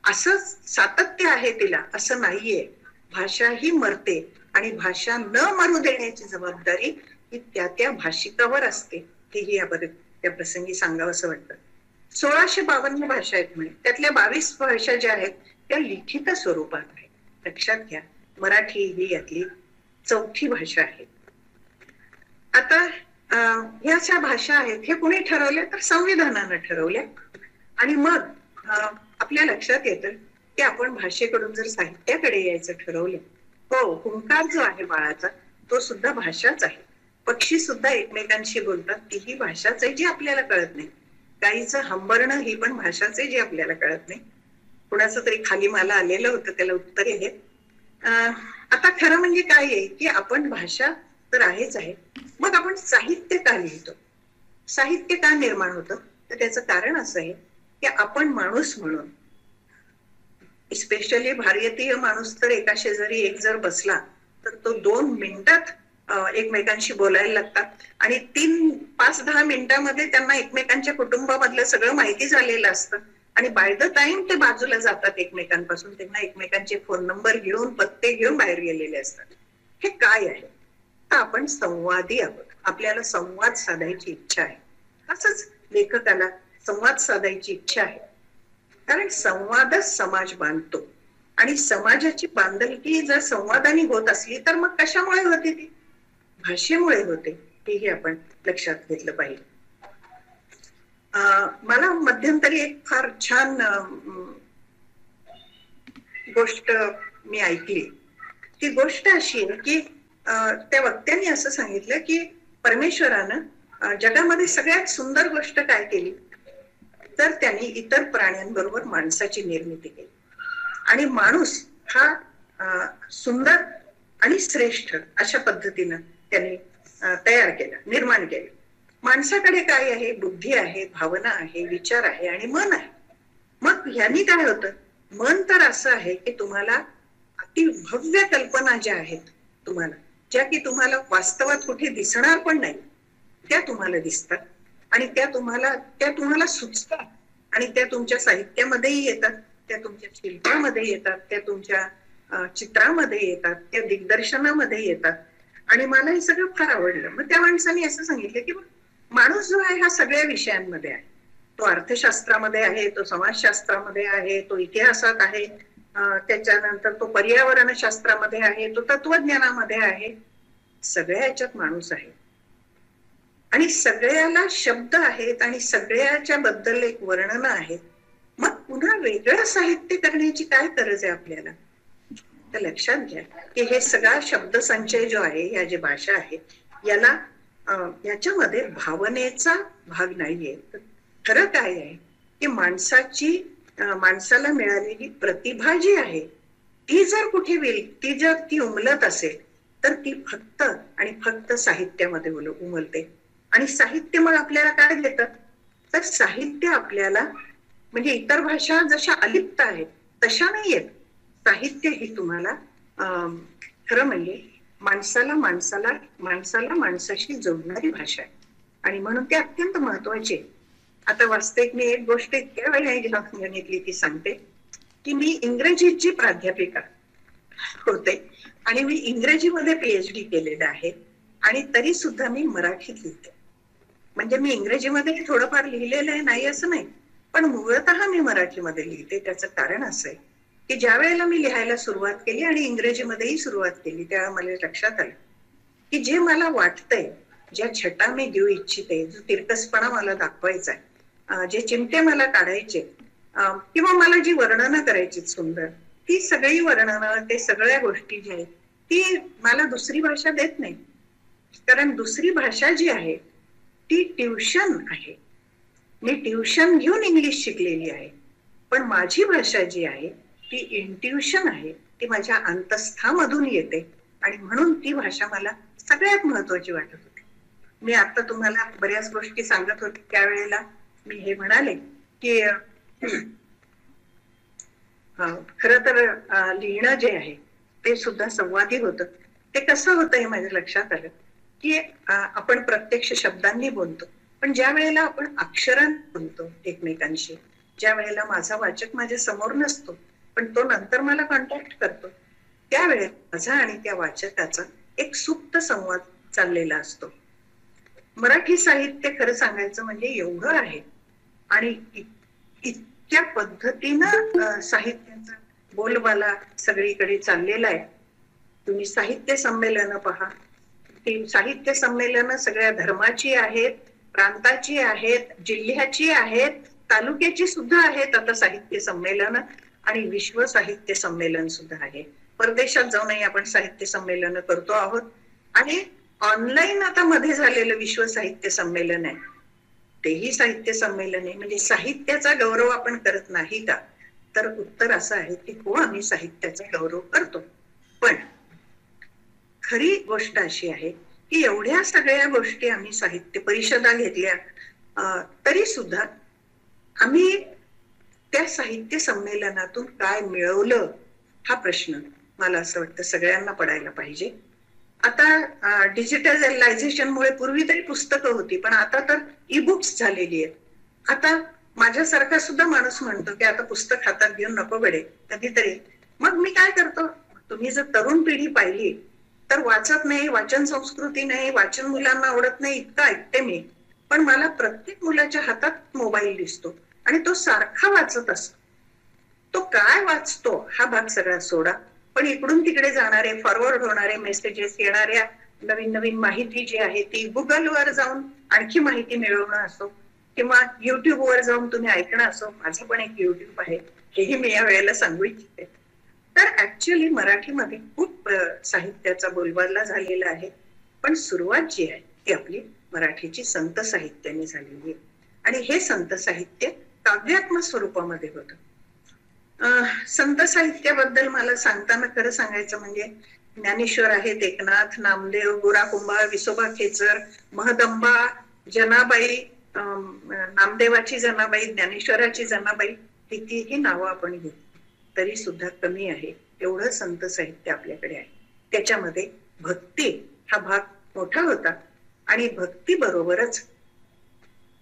असं सातत्य आहे तिला असं नाहीये. भाषा ही मरते आणि भाषा न मरू देण्याची जबाबदारी ही त्या भाषिकावर असते. हेही त्या प्रसंगी सांगावं असं वाटतं. 1652 भाषा आहेत म्हणे, त्यातल्या 22 भाषा ज्या आहेत त्या लिखित स्वरूपात आहेत. लक्षात घ्या, मराठी ही यातली 4थी भाषा आहे. आता ह्या ज्या भाषा आहेत हे कोणी ठरवल्या तर संविधानानं ठरवल्या. आणि मग आपल्या लक्षात येतं की आपण भाषेकडून जर साहित्याकडे यायचं ठरवलं, हो, हुंकार जो आहे बाळाचा तो सुद्धा भाषाच आहे. पक्षी सुद्धा एकमेकांशी बोलतात, तीही भाषाच आहे जी आपल्याला कळत नाही. गाईचं हंबरणं ही पण भाषाच आहे, जे आपल्याला कळत नाही. कुणाचं तरी खाली मला आलेलं होतं, त्याला उत्तर आहे. आता खरं म्हणजे काय आहे की आपण भाषा तर आहेच आहे, मग आपण साहित्य का लिहितो, साहित्य का निर्माण होतं? तर त्याचं कारण असं आहे की आपण माणूस म्हणून, स्पेशली भारतीय माणूस तर एका शेजारी एक जर बसला तर तो 2 मिनिटात एकमेकांशी बोलायला लागतात आणि 5-10 मिनिटांमध्ये त्यांना एकमेकांच्या कुटुंबामधलं सगळं माहिती झालेलं असतं आणि बाय द टाइम ते बाजूला जातात एकमेकांपासून, त्यांना एकमेकांचे फोन नंबर घेऊन पत्ते घेऊन बाहेर गेलेले असतात. हे काय आहे? तर आपण संवादी आहोत, आपल्याला संवाद साधायची इच्छा आहे. असंच लेखकाला संवाद साधायची इच्छा आहे, कारण संवादच समाज बांधतो आणि समाजाची बांधलकी जर संवादाने होत असली तर मग कशामुळे होते? ती भाषेमुळे होते, हेही आपण लक्षात घेतलं पाहिजे. मला मध्यंतरी एक फार छान गोष्ट मी ऐकली. ती गोष्ट अशी आहे की त्या वक्त्यांनी असं सांगितलं की परमेश्वरानं जगामध्ये सगळ्यात सुंदर गोष्ट काय केली, तर त्यांनी इतर प्राण्यांबरोबर माणसाची निर्मिती केली आणि माणूस हा सुंदर आणि श्रेष्ठ अशा पद्धतीनं त्यांनी तयार केला, निर्माण केलं. माणसाकडे काय आहे? बुद्धी आहे, भावना आहे, विचार आहे आणि मन आहे. मग ह्यानी काय होतं? मन तर असं आहे की तुम्हाला अति भव्य कल्पना ज्या आहेत तुम्हाला, ज्या की तुम्हाला वास्तवात कुठे दिसणार पण नाही, त्या तुम्हाला दिसतात आणि त्या तुम्हाला सुचतात आणि त्या तुमच्या साहित्यामध्येही येतात, त्या तुमच्या शिल्पामध्ये येतात, त्या तुमच्या चित्रामध्ये येतात, त्या दिग्दर्शनामध्ये येतात. आणि मला हे सगळं फार आवडलं. मग त्या माणसाने असं सांगितलं की माणूस जो आहे हा सगळ्या विषयांमध्ये आहे. तो अर्थशास्त्रामध्ये आहे, तो समाजशास्त्रामध्ये आहे, तो इतिहासात आहे, त्याच्यानंतर तो पर्यावरण शास्त्रामध्ये आहे, तो तत्वज्ञानामध्ये आहे. सगळ्या याच्यात माणूस आहे आणि सगळ्याला शब्द आहेत आणि सगळ्याच्या बद्दल एक वर्णन आहेत. मग पुन्हा वेगळं साहित्य करण्याची काय गरज आहे आपल्याला? तर लक्षात घ्या की हे सगळा शब्दसंचय जो आहे, ह्या जे भाषा आहे, याच्यामध्ये भावनेचा भाग नाहीये. खरं काय आहे की माणसाला मिळालेली प्रतिभा जी आहे ती जर कुठे ती उमलत असेल तर ती फक्त आणि फक्त साहित्यामध्ये उमलते. आणि साहित्य मग आपल्याला काय देतं? तर साहित्य आपल्याला, म्हणजे इतर भाषा जशा अलिप्त आहेत तशा नाही आहेत, साहित्य ही तुम्हाला खरं म्हणजे माणसाला माणसाशी जोडणारी भाषा आहे आणि म्हणून ते अत्यंत महत्वाचे. आता वास्तविक मी एक गोष्ट इतक्या वेळा गणितली ती सांगते की मी इंग्रजीची प्राध्यापिका होते आणि मी इंग्रजीमध्ये PhD केलेलं आहे आणि तरी सुद्धा मी मराठीत लिहिते. म्हणजे मी इंग्रजीमध्ये थोडंफार लिहिलेलं आहे नाही असं नाही, पण मूळतः मी मराठीमध्ये लिहिते. त्याचं कारण असं आहे की ज्या वेळेला मी लिहायला सुरुवात केली आणि इंग्रजीमध्येही सुरुवात केली, त्यावेळेला मला लक्षात आलं की जे मला वाटतंय, ज्या छटा मी देऊ इच्छिते, जो तिरकसपणा मला दाखवायचा आहे, जे चिमटे मला काढायचे किंवा मला जी वर्णनं करायची सुंदर, ती सगळी वर्णनं, ते सगळ्या गोष्टी ज्या आहेत ती मला दुसरी भाषा देत नाही. कारण दुसरी भाषा जी आहे ती ट्युशन आहे. मी ट्युशन घेऊन इंग्लिश शिकलेली आहे, पण माझी भाषा जी आहे ती इंट्युशन आहे, ती माझ्या अंतस्थामधून येते आणि म्हणून ती भाषा मला सगळ्यात महत्वाची वाटत होती. मी आता तुम्हाला बऱ्याच गोष्टी सांगत होते त्यावेळेला मी हे म्हणाले की खरं तर लिहिणं जे आहे ते सुद्धा संवादी होतं. ते कसं होतं हे माझ्या लक्षात आलं की आपण प्रत्यक्ष शब्दांनी बोलतो, पण ज्या वेळेला आपण अक्षरांनी बोलतो एकमेकांशी, ज्या वेळेला माझा वाचक माझ्या समोर नसतो पण तो नंतर मला कॉन्टॅक्ट करतो, त्यावेळेला माझा आणि त्या वाचकाचा एक सुप्त संवाद चाललेला असतो. मराठी साहित्य खरं सांगायचं म्हणजे एवढं आहे आणि इतक्या पद्धतीनं साहित्याचा बोलबाला सगळीकडे चाललेला आहे. तुम्ही साहित्य संमेलनं पहा, ती साहित्य संमेलनं सगळ्या धर्माची आहेत, प्रांताची आहेत, जिल्ह्याची आहेत, तालुक्याची सुद्धा आहेत आता साहित्य संमेलनं, आणि विश्व साहित्य संमेलन सुद्धा आहे. परदेशात जाऊनही आपण साहित्य संमेलन करतो आहोत आणि ऑनलाईन आता मध्ये झालेलं विश्व साहित्य संमेलन आहे तेही साहित्य संमेलन आहे, म्हणजे साहित्याचा गौरव आपण करत नाही का? तर उत्तर असं आहे की हो, आम्ही साहित्याचा गौरव करतो. पण खरी गोष्ट अशी आहे की एवढ्या सगळ्या गोष्टी आम्ही साहित्य परिषदा घेतल्या, तरी सुद्धा आम्ही त्या साहित्य संमेलनातून काय मिळवलं हा प्रश्न मला असं वाटतं सगळ्यांना पडायला पाहिजे. आता डिजिटलायझेशनमुळे पूर्वी तरी पुस्तकं होती, पण आता तर ई बुक्स झालेली आहेत. आता माझ्यासारखा सुद्धा माणूस म्हणतो की आता पुस्तक हातात घेऊन नको बडे कधीतरी. मग मी काय करतो, तुम्ही जर तरुण पिढी पाहिली तर वाचत नाही, वाचन संस्कृती नाही, वाचन मुलांना आवडत नाही इतकं ऐकते मी. पण मला प्रत्येक मुलाच्या हातात मोबाईल दिसतो आणि तो सारखा वाचत असतो. तो काय वाचतो हा भाग सगळा सोडा, पण इकडून तिकडे जाणारे फॉरवर्ड होणारे मेसेजेस, येणाऱ्या नवीन नवीन माहिती जी आहे ती गुगलवर जाऊन आणखी माहिती मिळवणं असो किंवा युट्यूबवर जाऊन तुम्ही ऐकणं असो. माझं पण एक युट्यूब आहे, हेही मी या वेळेला सांगू इच्छिते. तर ऍक्च्युअली मराठीमध्ये खूप साहित्याचा बोलबाला झालेला आहे, पण सुरुवात जी आहे ती आपली मराठीची संत साहित्याने झालेली आहे. आणि हे संत साहित्य काव्यात्मक स्वरूपामध्ये होतं. संत साहित्याबद्दल मला सांगताना खरं सांगायचं म्हणजे ज्ञानेश्वर आहेत, एकनाथ, नामदेव, गोरा कुंभार, विसोबा खेचर, महदंबा, जनाबाई, नामदेवाची जनाबाई, ज्ञानेश्वराची जनाबाई, कितीही नावं आपण घेतली तरी सुद्धा कमी आहे. एवढं संत साहित्य आपल्याकडे आहे. त्याच्यामध्ये भक्ती हा भाग मोठा होता आणि भक्ती बरोबरच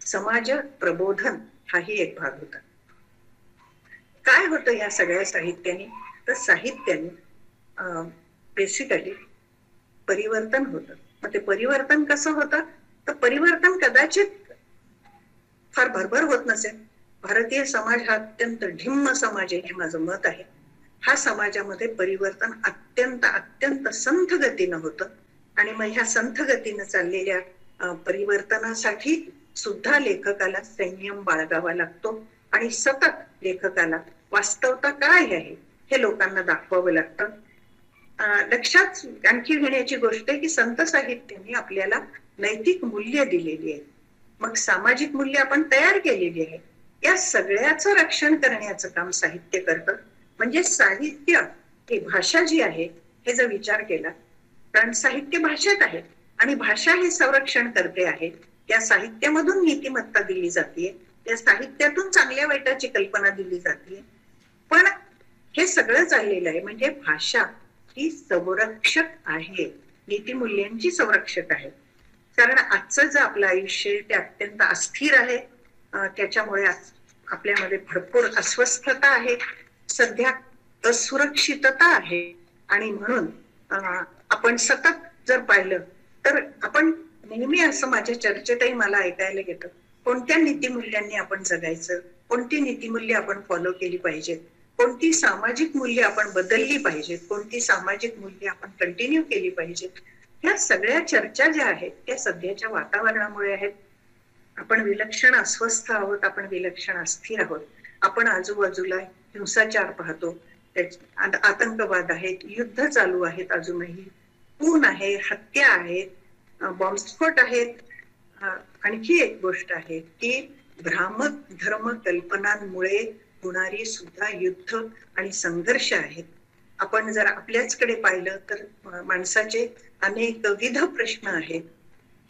समाज प्रबोधन हाही एक भाग होता. काय होतं या सगळ्या साहित्याने, तर साहित्याने बेसिकली परिवर्तन होतं. मग ते परिवर्तन कसं होतं, तर परिवर्तन कदाचित फार भरभर होत नसेल. भारतीय समाज हा अत्यंत ढिम्म समाज आहे, हे माझं मत आहे. हा समाजामध्ये परिवर्तन अत्यंत अत्यंत संथ गतीनं होतं आणि मग ह्या संथ गतीनं चाललेल्या परिवर्तनासाठी सुद्धा लेखकाला संयम बाळगावा लागतो आणि सतत लेखकाला वास्तवता काय आहे हे लोकांना दाखवावं लागतं. लक्षात आणखी घेण्याची गोष्ट आहे की संत साहित्याने आपल्याला नैतिक मूल्य दिलेली आहे, मग सामाजिक मूल्य आपण तयार केलेली आहे. या सगळ्याचं रक्षण करण्याचं काम साहित्य करतं. म्हणजे साहित्य ही भाषा जी आहे हे जर विचार केला, कारण साहित्य भाषेत आहे आणि भाषा हे संरक्षण करते आहे. त्या साहित्यामधून नीतिमत्ता दिली जाते, त्या साहित्यातून चांगल्या वाईटाची कल्पना दिली जाते. पण हे सगळं चाललेलं आहे म्हणजे भाषा ही संरक्षक आहे, नीतिमूल्यांची संरक्षक आहे. कारण आजचं जे आपलं आयुष्य ते अत्यंत अस्थिर आहे, त्याच्यामुळे आपल्यामध्ये भरपूर अस्वस्थता आहे, सध्या असुरक्षितता आहे आणि म्हणून आपण सतत जर पाहिलं तर आपण नेहमी असं माझ्या चर्चेतही मला ऐकायला येतं, कोणत्या नीतिमूल्यांनी आपण जगायचं, कोणती नीतिमूल्य आपण फॉलो केली पाहिजेत, कोणती सामाजिक मूल्य आपण बदलली पाहिजेत, कोणती सामाजिक मूल्य आपण कंटिन्यू केली पाहिजेत. ह्या सगळ्या चर्चा ज्या आहेत त्या सध्याच्या वातावरणामुळे आहेत. आपण विलक्षण अस्वस्थ आहोत, आपण विलक्षण अस्थिर आहोत. आपण आजूबाजूला हिंसाचार पाहतो, आतंकवाद आहेत, युद्ध चालू आहेत, अजूनही खून आहे, हत्या आहेत, बॉम्बस्फोट आहेत. आणखी एक गोष्ट आहे की भ्रामक धर्म कल्पनांमुळे होणारी सुद्धा युद्ध आणि संघर्ष आहेत. आपण जर आपल्याचकडे पाहिलं तर माणसाचे अनेकविध प्रश्न आहेत,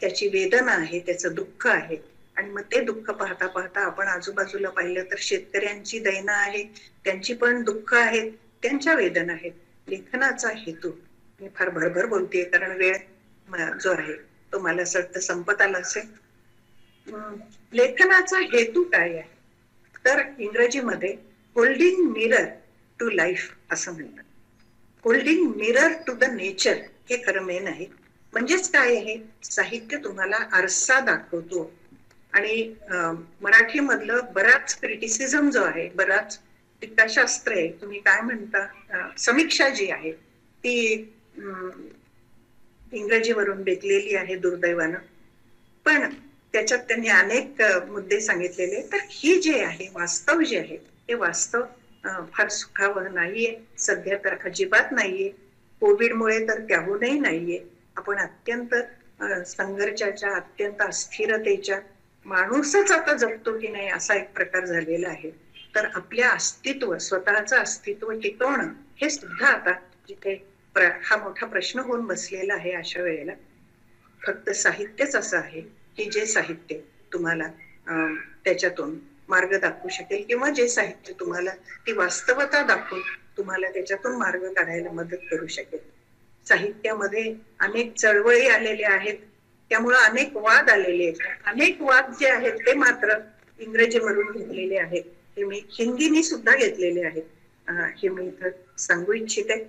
त्याची वेदना आहे, त्याचं दुःख आहे. आणि मग ते दुःख पाहता पाहता आपण आजूबाजूला पाहिलं तर शेतकऱ्यांची दैना आहे, त्यांची पण दुःख आहेत, त्यांच्या वेदना आहेत. लेखनाचा हेतू, मी फार भरभर बोलतेय कारण वेळ जो आहे तो मला असं वाटतं संपत आला असेल. लेखनाचा हेतू काय आहे तर इंग्रजीमध्ये होल्डिंग मिरर टू लाईफ असं म्हणतात. Holding mirror to the nature हे खरं मेन आहे. म्हणजेच काय आहे, साहित्य तुम्हाला आरसा दाखवतो. आणि मराठीमधलं बराच क्रिटिसिझम जो आहे, बराच टीकाशास्त्र आहे, तुम्ही काय म्हणता, समीक्षा जी आहे ती इंग्रजीवरून बेतलेली आहे दुर्दैवानं. पण त्याच्यात त्यांनी अनेक मुद्दे सांगितलेले. तर ही जे आहे वास्तव जे आहे ते वास्तव फार सुखावह नाहीये, सध्या तर अजिबात नाहीये. कोविडमुळे तर त्याहूनही नाहीये. आपण अत्यंत संघर्षाच्या, अत्यंत अस्थिरतेच्या माणूसच आता जगतो की नाही असा एक प्रकार झालेला आहे. तर आपल्या अस्तित्व, स्वतःचं अस्तित्व टिकवणं हे सुद्धा आता जिथे हा मोठा प्रश्न होऊन बसलेला आहे. अशा वेळेला फक्त साहित्यच असं आहे की जे साहित्य तुम्हाला त्याच्यातून मार्ग दाखवू शकेल, किंवा जे साहित्य तुम्हाला ती वास्तवता दाखवून तुम्हाला त्याच्यातून मार्ग काढायला मदत करू शकेल. साहित्यामध्ये अनेक चळवळी आलेल्या आहेत, त्यामुळे अनेक वाद आलेले आहेत. अनेक वाद जे आहेत ते मात्र इंग्रजीमधून घेतलेले आहेत, हे मी हिंदीने सुद्धा घेतलेले आहेत. हे मी इथं सांगू इच्छिते.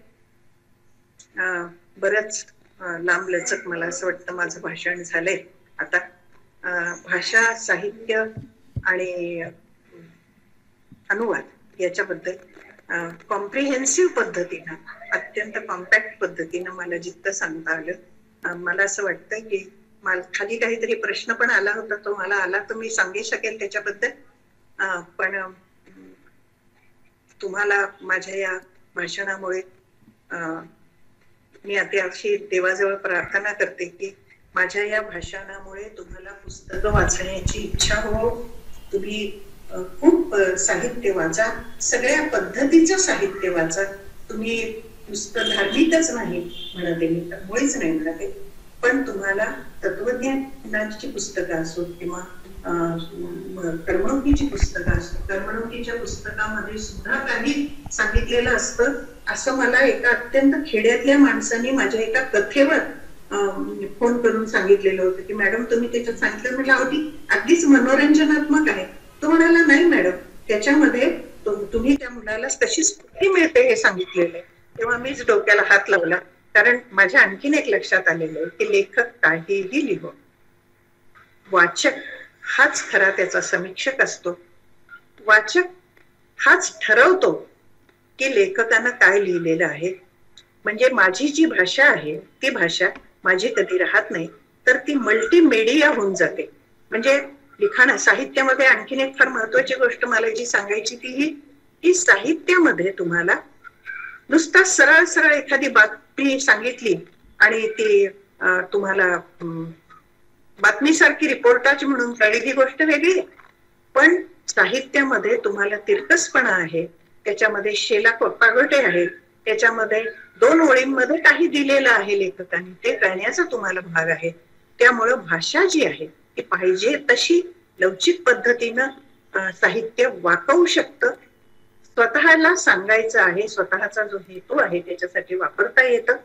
बरंच लांब लचक मला असं वाटतं माझं भाषण झालंय. आता भाषा, साहित्य आणि अनुवाद याच्याबद्दल कॉम्प्रिहेन्सिव्ह पद्धतीनं, अत्यंत कॉम्पॅक्ट पद्धतीनं मला जितकं सांगता आलं, मला असं वाटतं की मला खाली काहीतरी प्रश्न पण आला होता, तो मला आला तर मी सांगू शकेल त्याच्याबद्दल. पण तुम्हाला माझ्या या भाषणामुळे मी आता अशी देवाजवळ प्रार्थना करते की माझ्या या भाषणामुळे तुम्हाला पुस्तकं वाचण्याची इच्छा हो, तुम्ही खूप साहित्य वाचा, सगळ्या पद्धतीचं साहित्य वाचा. तुम्ही नुसतं धार्मिकच नाही म्हणते मी, तर मुळीच नाही म्हणते, पण तुम्हाला तत्वज्ञानाची पुस्तकं असो किंवा करमणुकीची पुस्तकं असो, करमणुकीच्या पुस्तकामध्ये सुद्धा काही सांगितलेलं असतं. असं मला एका अत्यंत खेड्यातल्या माणसाने माझ्या एका कथेवर फोन करून सांगितलेलं होतं की मॅडम तुम्ही त्याच्यात सांगितलं, म्हटलं होती अगदीच मनोरंजनात्मक आहे. तो म्हणाला नाही मॅडम, त्याच्यामध्ये तुम्ही त्या मुलाला कशी स्फूर्ती मिळते हे सांगितलेलं आहे. तेव्हा मीच डोक्याला हात लावला, कारण माझ्या आणखीन एक लक्षात आलेलं आहे की लेखक काहीही लिहो, वाचक हाच खरा त्याचा समीक्षक असतो. वाचक हाच ठरवतो की लेखकानं काय लिहिलेलं आहे. म्हणजे माझी जी भाषा आहे ती भाषा माझी कधी राहत नाही, तर ती मल्टीमीडिया होऊन जाते. म्हणजे लिखाण साहित्यामध्ये आणखीन एक फार महत्वाची गोष्ट मला जी सांगायची ती ही की साहित्यामध्ये तुम्हाला नुसता सरळ सरळ एखादी बातमी सांगितली आणि ती तुम्हाला बातमीसारखी रिपोर्टाज म्हणून कळली, ही गोष्ट वेगळी. पण साहित्यामध्ये तुम्हाला तिरकसपणा आहे, त्याच्यामध्ये शेला पागोटे आहे, त्याच्यामध्ये 2 ओळींमध्ये काही दिलेलं आहे लेखकाने, ते कळण्याचा तुम्हाला भाग आहे. त्यामुळं भाषा जी आहे ती पाहिजे तशी लवचिक पद्धतीनं साहित्य वाकवू शकतं. स्वतःला सांगायचं आहे, स्वतःचा जो हेतू आहे त्याच्यासाठी वापरता येतं.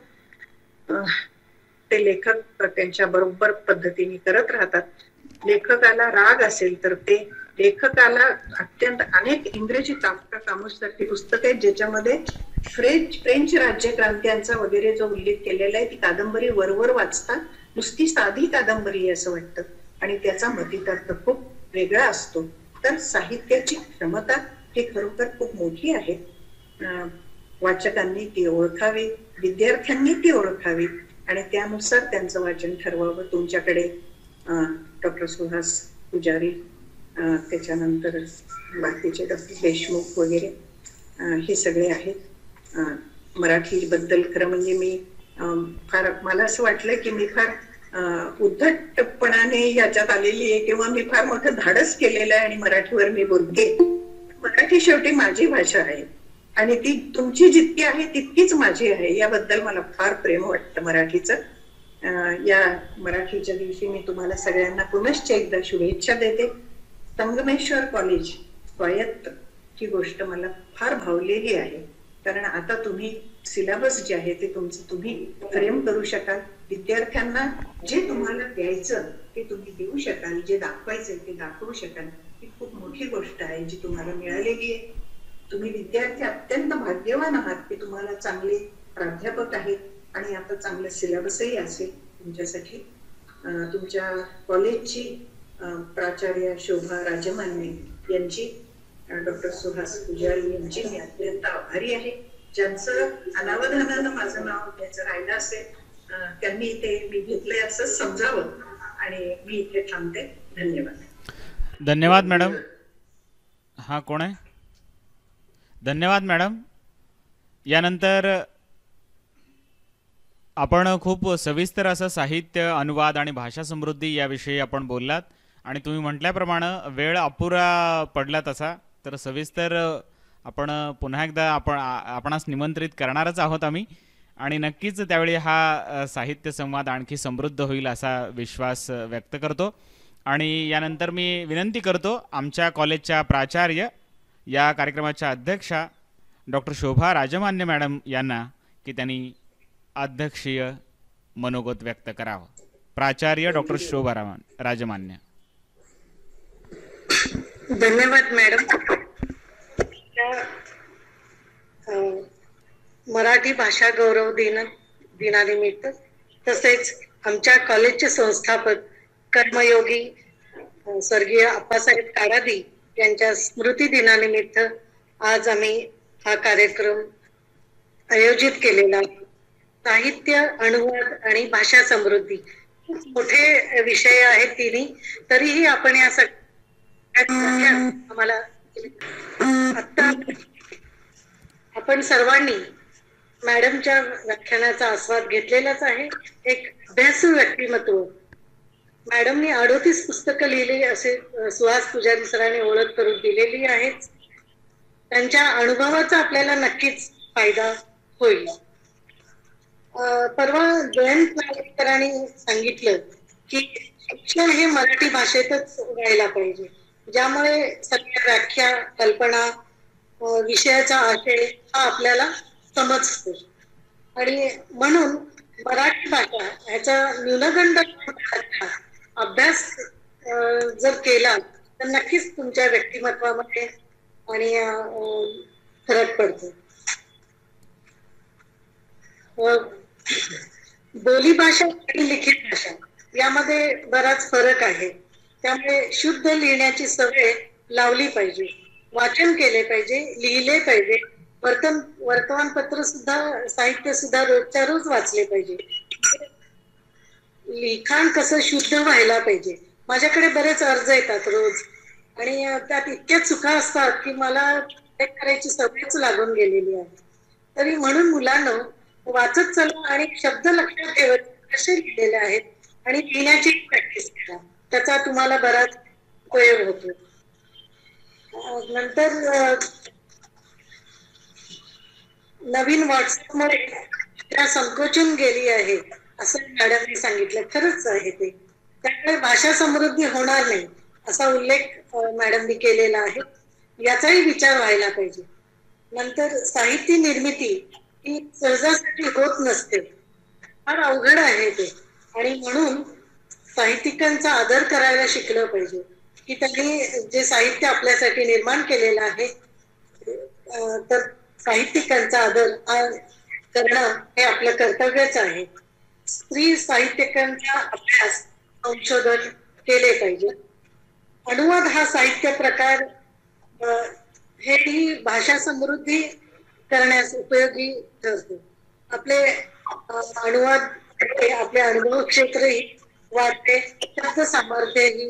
ते लेखक त्यांच्या बरोबर पद्धतीने करत राहतात. लेखकाला राग असेल तर ते लेखकाला अत्यंत अनेक इंग्रजी कामुसारखी पुस्तकं आहेत ज्याच्यामध्ये फ्रेंच राज्यक्रांत्यांचा वगैरे जो उल्लेख केलेला आहे, ती कादंबरी वरवर वाचता नुसती साधी कादंबरी असं वाटतं आणि त्याचा मतितार्थ खूप वेगळा असतो. तर साहित्याची क्षमता ही खरोखर खूप मोठी आहे. वाचकांनी ती ओळखावी, विद्यार्थ्यांनी ती ओळखावी आणि त्यानुसार त्यांचं वाचन ठरवावं. तुमच्याकडे डॉक्टर सुहास पुजारी, त्याच्यानंतर बाकीचे डॉक्टर देशमुख वगैरे हे सगळे आहेत. मराठी बद्दल खरं म्हणजे मी फार मला असं वाटलं की मी फार उद्धटपणाने याच्यात आलेली आहे किंवा मी फार मोठं धाडस केलेलं आहे आणि मराठीवर मी बोलते. मराठी शेवटी माझी भाषा आहे आणि ती तुमची जितकी आहे तितकीच माझी आहे. याबद्दल मला फार प्रेम वाटतं मराठीचं. या मराठीच्या दिवशी मी तुम्हाला सगळ्यांना पुनश्च एकदा शुभेच्छा देते. संगमेश्वर कॉलेज स्वायत्त ही गोष्ट मला फार भावलेली आहे, कारण आता तुम्ही सिलेबस जे आहे ते तुमचं तुम्ही फ्रेम करू शकाल. विद्यार्थ्यांना जे तुम्हाला द्यायचं ते तुम्ही देऊ शकाल, जे दाखवायचं ते दाखवू शकाल. ही खूप मोठी गोष्ट आहे जी तुम्हाला मिळालेली आहे. तुम्ही विद्यार्थी अत्यंत भाग्यवान आहात की तुम्हाला चांगले प्राध्यापक आहेत आणि आता चांगलं सिलेबसही असेल तुमच्यासाठी. तुमच्या कॉलेजची प्राचार्य शोभा राजमान्य यांची, डॉक्टर सुहास पुजारी यांची मी अत्यंत आभारी आहे. ज्यांचं अनावधानानं माझं नाव घ्यायचं राहिलं असेल त्यांनी ते मी घेतलंय असं समजावं आणि मी इथे थांबते. धन्यवाद. धन्यवाद मॅडम. हा कोण आहे? धन्यवाद मॅडम. यानंतर आपण खूप सविस्तर असं साहित्य, अनुवाद आणि भाषा समृद्धी याविषयी आपण बोललात आणि तुम्ही म्हटल्याप्रमाणे वेळ अपुरा पडला तसा, तर सविस्तर आपण पुन्हा एकदा आपणास निमंत्रित करणारच आहोत आम्ही, आणि नक्कीच त्यावेळी हा साहित्य संवाद आणखी समृद्ध होईल असा विश्वास व्यक्त करतो. आणि यानंतर मी विनंती करतो आमच्या कॉलेजच्या प्राचार्य, या कार्यक्रमाच्या अध्यक्षा डॉक्टर शोभा राजमान्य मॅडम यांना की त्यांनी अध्यक्षीय मनोगत व्यक्त करावं. प्राचार्य डॉक्टर शोभा राजमान्य. धन्यवाद मॅडम. मराठी भाषा गौरव दिनानिमित्त तसेच आमच्या कॉलेजचे संस्थापक कर्मयोगी स्वर्गीय आप्पासाहेब काडादी यांच्या स्मृती दिनानिमित्त आज आम्ही हा कार्यक्रम आयोजित केलेला आहे. साहित्य, अनुवाद आणि भाषा समृद्धी खूप मोठे विषय आहेत तिन्ही, तरीही आपण या आम्हाला आता आपण सर्वांनी मॅडमच्या व्याख्यानाचा आस्वाद घेतलेलाच आहे. एक अभ्यासू व्यक्तिमत्व, मॅडमनी 38 पुस्तकं लिहिली असे सुहास पुजारी सरांनी ओळख करून दिलेली आहे. त्यांच्या अनुभवाचा आपल्याला नक्कीच फायदा होईल. परवा जयंत नागेकरांनी सांगितलं की शिक्षण हे मराठी भाषेतच व्हायला पाहिजे, ज्यामुळे सगळ्या व्याख्या, कल्पना, विषयाचा आशय हा आपल्याला समजतो. आणि म्हणून मराठी भाषा ह्याचा न्यूनगंड अभ्यास जर केला तर नक्कीच तुमच्या व्यक्तिमत्वामध्ये आणि फरक पडतो. बोली भाषा आणि लिखित भाषा यामध्ये बराच फरक आहे. त्यामुळे शुद्ध लिहिण्याची सवय लावली पाहिजे, वाचन केले पाहिजे, लिहिले पाहिजे, वर्तमानपत्र सुद्धा, साहित्य सुद्धा रोजच्या रोज वाचले पाहिजे. लिखाण कसं शुद्ध व्हायला पाहिजे. माझ्याकडे बरेच अर्ज येतात रोज आणि त्यात इतक्या चुका असतात की मला करायची सवयच लागून गेलेली आहे. तरी म्हणून मुलांना वाचत चला आणि शब्द लक्षात ठेवत कसे लिहिलेले आहेत आणि लिहिण्याची प्रॅक्टिस करा, त्याचा तुम्हाला बराच उपयोग होतो. नंतर नवीन व्हॉट्सअपमुळे त्या संकोचून गेली आहे असं मॅडमने सांगितलं. खरंच आहे ते. त्यामुळे भाषा समृद्धी होणार नाही असा उल्लेख मॅडमनी केलेला आहे. याचाही विचार व्हायला पाहिजे. नंतर साहित्य निर्मिती ही सहजासाठी होत नसते, फार अवघड आहे ते. आणि म्हणून साहित्यिकांचा आदर करायला शिकलं पाहिजे की त्यांनी जे साहित्य आपल्यासाठी निर्माण केलेलं आहे, तर साहित्यिकांचा आदर करणं हे आपलं कर्तव्यच आहे. स्त्री साहित्यिकांचा अभ्यास, संशोधन केले पाहिजे. अनुवाद हा साहित्य प्रकार हेही भाषा समृद्धी करण्यास उपयोगी ठरतो. आपले अनुवाद आपले अनुभव क्षेत्रही वाढते, शब्द सामर्थ्यही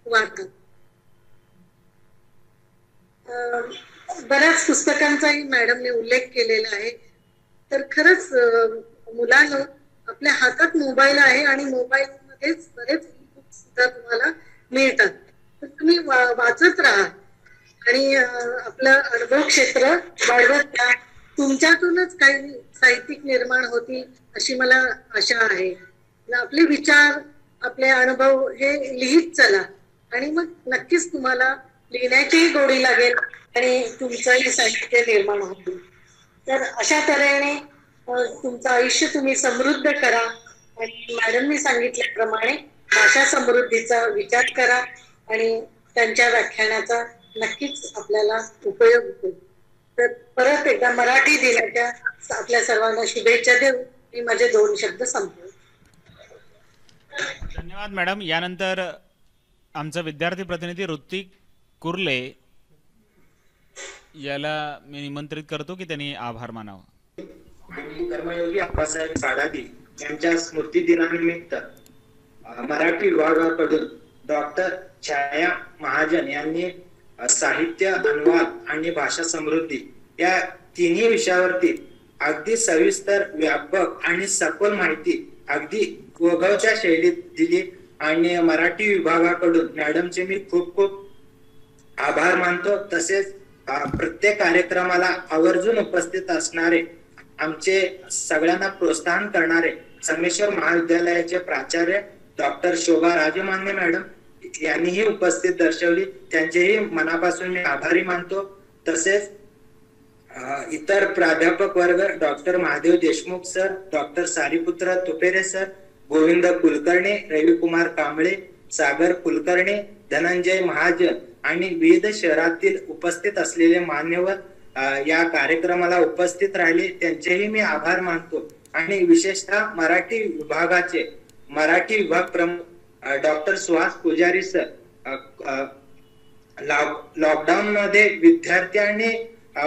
वाढतं. बऱ्याच पुस्तकांचाही मॅडमने उल्लेख केलेला आहे. तर खरंच मुलांना आपल्या हातात मोबाईल आहे आणि मोबाईल मध्येच बरेच सुद्धा तुम्हाला मिळतात, तर तुम्ही वाचत राहा आणि आपलं अनुभव क्षेत्र वाढवत राहा. तुमच्यातूनच काही साहित्यिक निर्माण होतील अशी मला आशा आहे. आपले विचार, आपले अनुभव हे लिहित चला आणि मग नक्कीच तुम्हाला लिहिण्याचीही गोडी लागेल आणि तुमचंही साहित्य निर्माण होईल. तर अशा तऱ्हेने तुमचं आयुष्य तुम्ही समृद्ध करा आणि मॅडमनी सांगितल्याप्रमाणे भाषा समृद्धीचा विचार करा आणि त्यांच्या व्याख्यानाचा नक्कीच आपल्याला उपयोग होतो. तर परत एकदा मराठी दिनाच्या आपल्या सर्वांना शुभेच्छा देऊ. मी माझे 2 शब्द संपवतो. धन्यवाद मॅडम. यानंतर आमचा विद्यार्थी प्रतिनिधी ऋतिक कुर्ले याला मी निमंत्रित करतो की त्यांनी आभार मानावा. आणि कर्मयोगी आप्पासाहेब काडादी यांच्या स्मृती दिनानिमित्त मराठी विभागाकडून डॉक्टर छाया महाजन यांनी साहित्य, अनुवाद आणि भाषा समृद्धी या तिन्ही विषयावरती अगदी सविस्तर, व्यापक आणि सखोल माहिती अगदी गोगावच्या शैलीत दिली आणि मराठी विभागाकडून मॅडमचे मी खूप खूप आभार मानतो. तसेच प्रत्येक कार्यक्रमाला आवर्जून उपस्थित असणारे, आमचे सगळ्यांना प्रोत्साहन करणारे संगमेश्वर महाविद्यालयाचे प्राचार्य डॉक्टर शोभा राजमान्य मॅडम यांनीही उपस्थित दर्शवली, त्यांचेही मनापासून मी आभारी मानतो. तसेच इतर प्राध्यापक वर्ग doctor Mahadev Deshmukh sir, doctor Sariputra Tupere sir, Govind Kulkarni, Ravikumar Kamble, Sagar Kulkarni, Dhananjay Mahajan आणि विविध शहरातील उपस्थित असलेले मान्यवर या कार्यक्रमाला उपस्थित राहिले, त्यांचेही मी आभार मानतो. आणि विशेषतः मराठी विभागाचे मराठी विभाग प्रमुख डॉक्टर सुहास पुजारी सर, लॉकडाऊन मध्ये विद्यार्थी आणि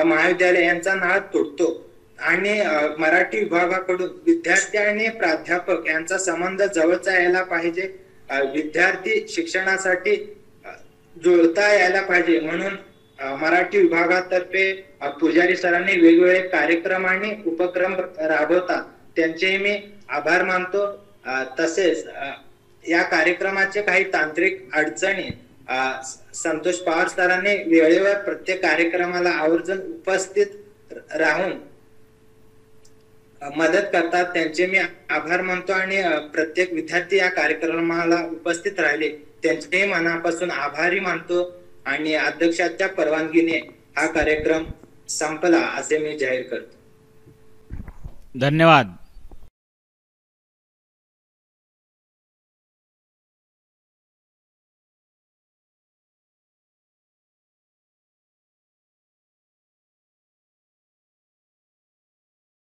महाविद्यालय यांचा नाळ तुटतो आणि मराठी विभागाकडून विद्यार्थी आणि प्राध्यापक यांचा संबंध जवळचा यायला पाहिजे, विद्यार्थी शिक्षणासाठी जुळता यायला पाहिजे, म्हणून मराठी विभागातर्फे पुजारी सरांनी वेगवेगळे कार्यक्रम आणि उपक्रम राबवतात, त्यांचेही मी आभार मानतो. तसेच या कार्यक्रमाचे काही तांत्रिक अडचणी संतोष पवार सरांनी वेळेवर प्रत्येक कार्यक्रमाला आवर्जून उपस्थित राहून मदत करतात, त्यांचे मी आभार मानतो. आणि प्रत्येक विद्यार्थी या कार्यक्रमाला उपस्थित राहिले, त्यांचेही मनापासून आभारी मानतो. आणि अध्यक्षाच्या परवानगीने हा कार्यक्रम संपला असे मी जाहीर करतो. धन्यवाद.